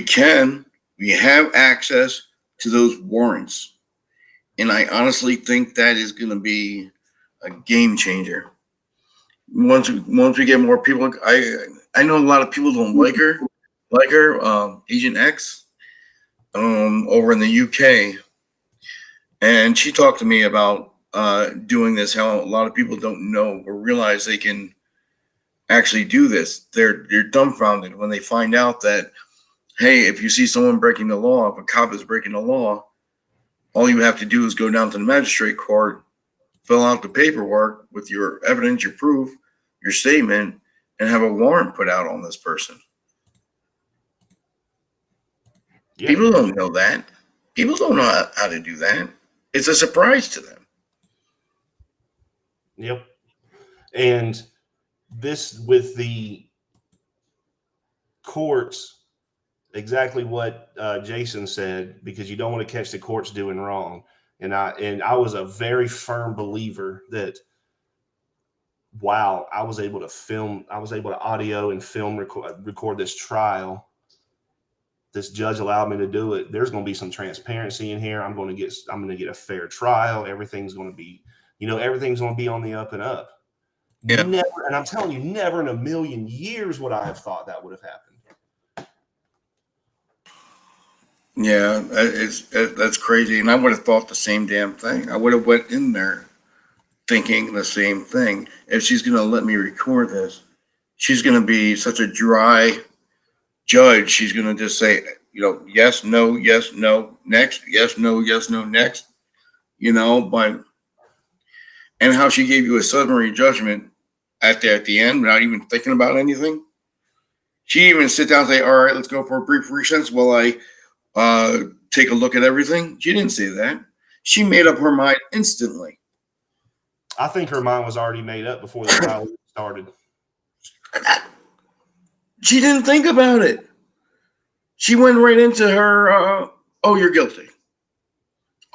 Speaker 2: have access to those warrants. And I honestly think that is going to be a game changer. Once we get more people, I know a lot of people don't like her, Agent X, over in the UK. And she talked to me about doing this, how a lot of people don't know or realize they can actually do this. They're dumbfounded when they find out that, hey, if you see someone breaking the law, if a cop is breaking the law, all you have to do is go down to the magistrate court, fill out the paperwork with your evidence, your proof, your statement, and have a warrant put out on this person. Yep. People don't know that. People don't know how to do that. It's a surprise to them.
Speaker 1: Yep. And this, with the courts, exactly what Jason said, because you don't want to catch the courts doing wrong. And I was a very firm believer that, wow, I was able to audio and film record this trial. This judge allowed me to do it. There's going to be some transparency in here. I'm going to get a fair trial. Everything's going to be, everything's going to be on the up and up. Yeah. Never, and I'm telling you, never in a million years would I have thought that would have happened.
Speaker 2: Yeah, that's crazy. And I would have thought the same damn thing. I would have went in there thinking the same thing. If she's going to let me record this, she's going to be such a dry judge. She's going to just say, yes, no, next, yes, no, next, but, and how she gave you a summary judgment at the end without even thinking about anything. She even sit down and say, all right, let's go for a brief recess while I take a look at everything. She didn't say that. She made up her mind instantly.
Speaker 1: I think her mind was already made up before the trial started.
Speaker 2: She didn't think about it. She went right into her, oh, you're guilty.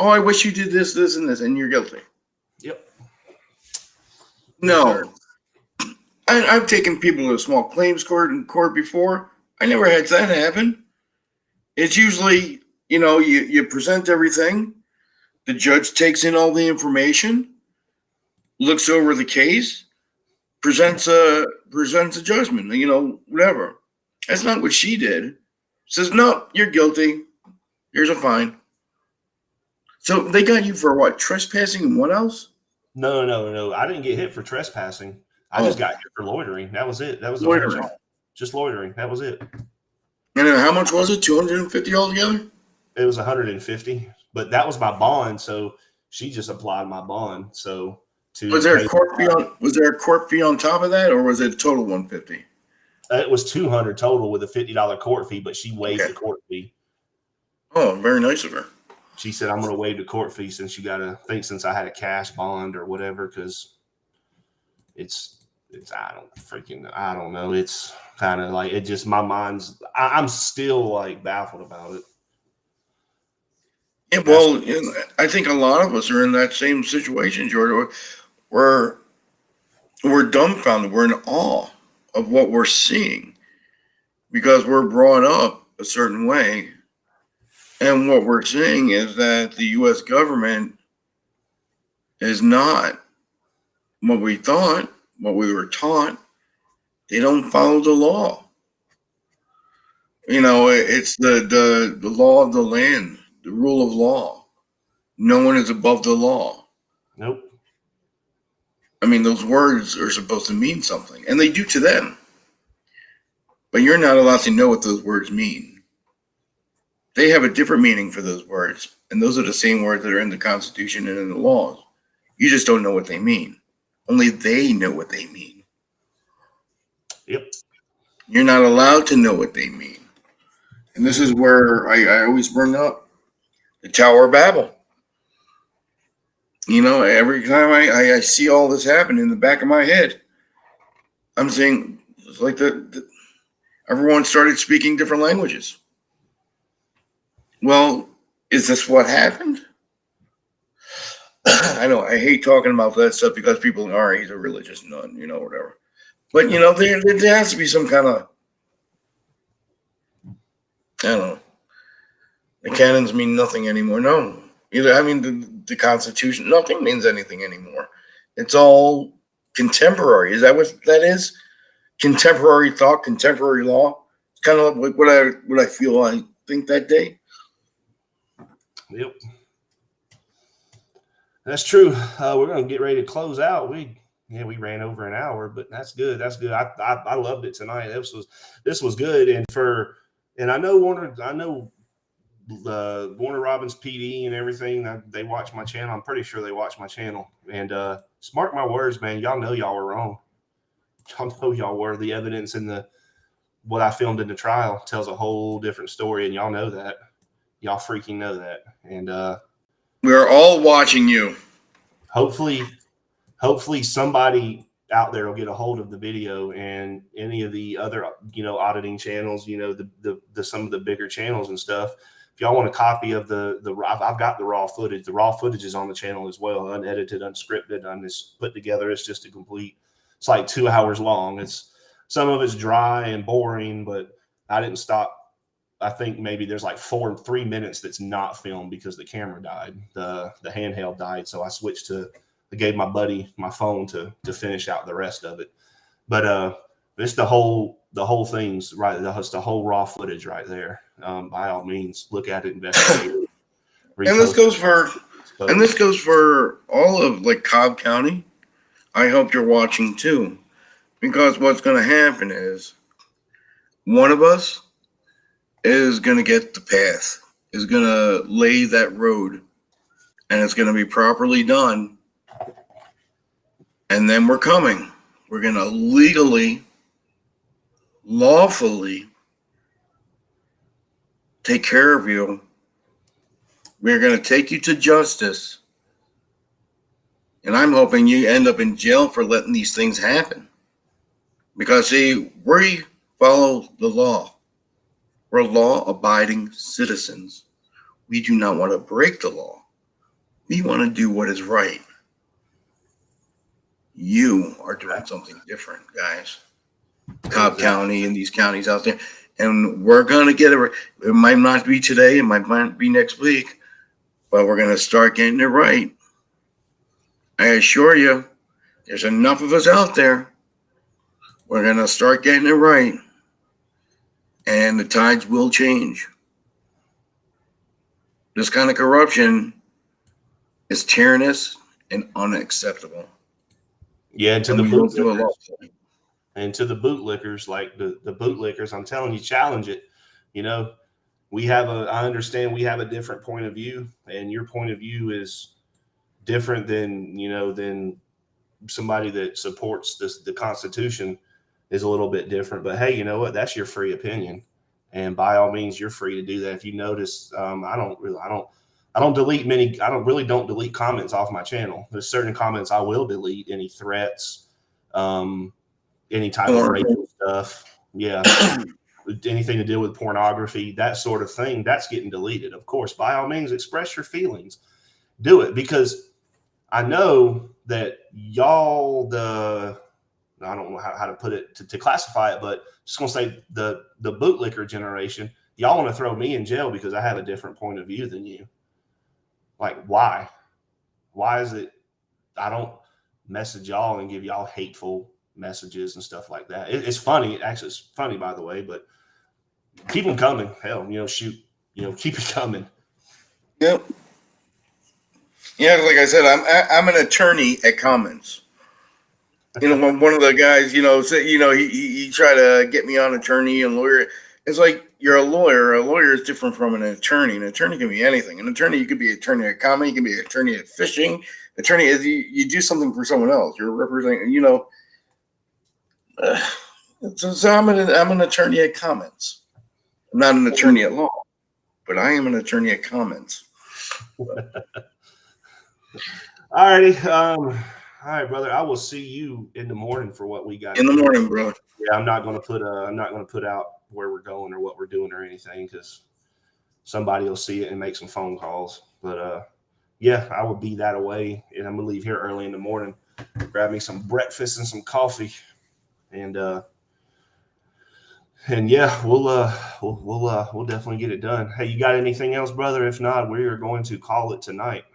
Speaker 2: Oh, I wish you did this, this, and this, and you're guilty.
Speaker 1: Yep.
Speaker 2: No. I've taken people to a small claims court in court before. I never had that happen. It's usually, you present everything. The judge takes in all the information, looks over the case, presents a judgment, whatever. That's not what she did. Says, no, you're guilty. Here's a fine. So they got you for what? Trespassing and what else?
Speaker 1: No. I didn't get hit for trespassing. I just got hit for loitering. That was it. That was
Speaker 2: loitering.
Speaker 1: Just loitering. That was it.
Speaker 2: And then how much was it? 250 altogether?
Speaker 1: It was 150, but that was my bond. So she just applied my bond. So
Speaker 2: was there a court fee on top of that, or was it total 150?
Speaker 1: It was 200 total with a $50 court fee, but she waived the court fee.
Speaker 2: Oh, very nice of her.
Speaker 1: She said, I'm going to waive the court fee since since I had a cash bond or whatever, because I don't know. It's kind of like, it just, my mind's, I'm still like baffled about it.
Speaker 2: Yeah, well, I think a lot of us are in that same situation, George. We're dumbfounded. We're in awe of what we're seeing because we're brought up a certain way. And what we're seeing is that the U.S. government is not what we thought, what we were taught. They don't follow the law. It's the law of the land, the rule of law. No one is above the law.
Speaker 1: Nope.
Speaker 2: I mean, those words are supposed to mean something, and they do to them. But you're not allowed to know what those words mean. They have a different meaning for those words. And those are the same words that are in the Constitution and in the laws. You just don't know what they mean. Only they know what they mean.
Speaker 1: Yep.
Speaker 2: You're not allowed to know what they mean. And this is where I always bring up the Tower of Babel. Every time I see all this happen in the back of my head, I'm saying it's like everyone started speaking different languages. Well, is this what happened? I know I hate talking about that stuff because people are, he's a religious nun, whatever. But there has to be some kind of, I don't know. The canons mean nothing anymore. No, the Constitution, nothing means anything anymore. It's all contemporary. Is that what that is? Contemporary thought, contemporary law. It's kind of like what I feel. I think that day.
Speaker 1: Yep. That's true. We're gonna get ready to close out. We ran over an hour, but that's good. That's good. I loved it tonight. This was good. And I know Warner Robbins PD and everything. They watch my channel. I'm pretty sure they watch my channel. And mark my words, man. Y'all know y'all were wrong. Y'all know y'all were. The evidence in what I filmed in the trial tells a whole different story, and y'all know that. Y'all freaking know that. And
Speaker 2: we're all watching you.
Speaker 1: Hopefully somebody out there will get a hold of the video, and any of the other, auditing channels, the some of the bigger channels and stuff. If y'all want a copy of I've got the raw footage. The raw footage is on the channel as well, unedited, unscripted. I'm just put together. It's just it's like 2 hours long. Some of it's dry and boring, but I didn't stop. I think maybe there's like 3 minutes that's not filmed because the camera died. The handheld died. So I switched I gave my buddy my phone to finish out the rest of it. But it's the whole thing's right. It's the whole raw footage right there. By all means, look at it, investigate it.
Speaker 2: And this goes for all of like Cobb County. I hope you're watching too, because what's going to happen is one of us is going to get the path, is going to lay that road, and it's going to be properly done. And then we're coming. We're going to legally, lawfully take care of you. We're going to take you to justice. And I'm hoping you end up in jail for letting these things happen. Because, see, we follow the law. We're law-abiding citizens. We do not want to break the law. We want to do what is right. You are doing something different, guys. Cobb County and these counties out there. And we're going to get it. It might not be today. It might not be next week. But we're going to start getting it right. I assure you, there's enough of us out there. We're going to start getting it right. And the tides will change. This kind of corruption is tyrannous and unacceptable.
Speaker 1: Yeah, and to the bootlickers, like the bootlickers, I'm telling you, challenge it. I understand we have a different point of view, and your point of view is different than somebody that supports the Constitution is a little bit different. But hey, you know what? That's your free opinion, and by all means, you're free to do that. If you notice, I don't delete comments off my channel. There's certain comments I will delete. Any threats, any type of racial stuff, anything to do with pornography, that sort of thing, that's getting deleted. Of course, by all means, express your feelings. Do it, because I know that y'all, I don't know how to put it to classify it, but I'm just gonna say the bootlicker generation, y'all want to throw me in jail because I have a different point of view than you. Like, why? Why is it I don't message y'all and give y'all hateful messages and stuff like that? It's funny. Actually, it's funny, by the way, but keep them coming. Hell, shoot, keep it coming.
Speaker 2: Yep. Yeah, like I said, I'm an attorney at comments. When one of the guys, said, he tried to get me on attorney and lawyer. It's like, you're a lawyer. A lawyer is different from an attorney. An attorney can be anything. An attorney, you could be an attorney at comedy, you can be an attorney at fishing. Attorney is you do something for someone else. You're representing, so I'm an attorney at comments. I'm not an attorney at law, but I am an attorney at comments.
Speaker 1: All righty. All right, brother. I will see you in the morning for what we got.
Speaker 2: In the morning, bro.
Speaker 1: Yeah, I'm not going to put out where we're going or what we're doing or anything, because somebody will see it and make some phone calls. But yeah, I will be that away, and I'm gonna leave here early in the morning, grab me some breakfast and some coffee, and yeah, we'll definitely get it done. Hey, you got anything else, brother? If not, we are going to call it tonight.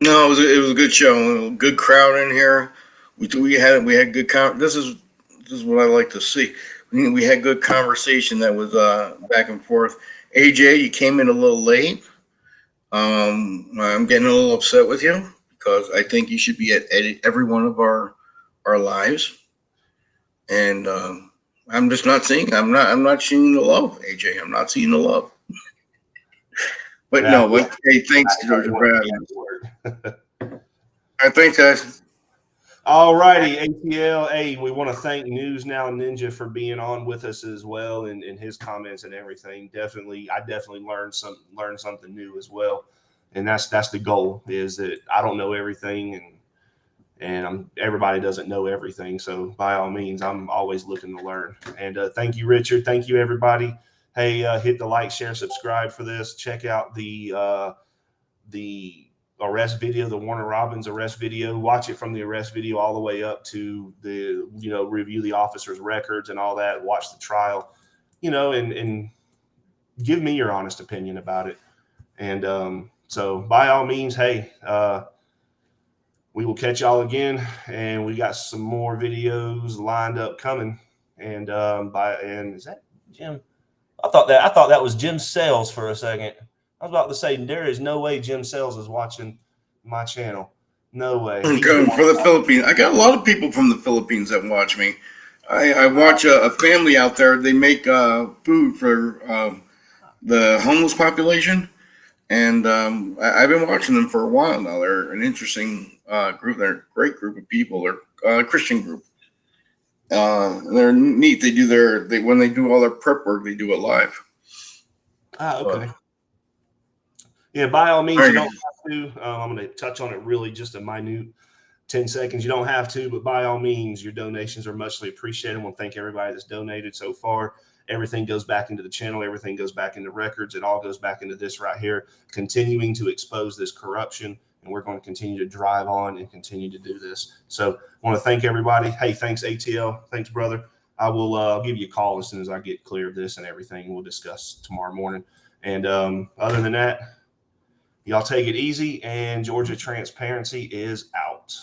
Speaker 2: No, it was a good show. Good crowd in here. We had good this is what I like to see. We had good conversation that was back and forth. AJ, you came in a little late. I'm getting a little upset with you because I think you should be at every one of our lives, and I'm just not seeing. I'm not seeing the love, AJ. I'm not seeing the love. But no, but hey, thanks, George and Brad. I think
Speaker 1: All righty, ATL. Hey, we want to thank News Now Ninja for being on with us as well, and his comments and everything. I definitely learned something new as well, and that's the goal. Is that I don't know everything, and everybody doesn't know everything. So by all means, I'm always looking to learn. And thank you, Richard. Thank you, everybody. Hey, hit the like, share, subscribe for this. Check out the arrest video, the Warner Robins arrest video. Watch it from the arrest video all the way up to the, review the officer's records and all that. Watch the trial, and give me your honest opinion about it. And so by all means, hey, we will catch y'all again, and we got some more videos lined up coming. And is that Jim? I thought that was Jim Sales for a second. I was about to say, there is no way Jim Sales is watching my channel. No way.
Speaker 2: I'm coming for the Philippines. I got a lot of people from the Philippines that watch me. I watch a family out there. They make food for the homeless population, and I've been watching them for a while now. They're an interesting group. They're a great group of people. They're a Christian group. They're neat. When they do all their prep work, they do it live.
Speaker 1: Okay. Yeah, by all means, you don't have to. I'm going to touch on it really just a minute 10 seconds. You don't have to, but by all means, your donations are muchly appreciated. I want to thank everybody that's donated so far. Everything goes back into the channel. Everything goes back into records. It all goes back into this right here, continuing to expose this corruption. And we're going to continue to drive on and continue to do this. So I want to thank everybody. Hey, thanks, ATL. Thanks, brother. I will I'll give you a call as soon as I get clear of this and everything. We'll discuss tomorrow morning. And other than that, y'all take it easy, and Georgia Transparency is out.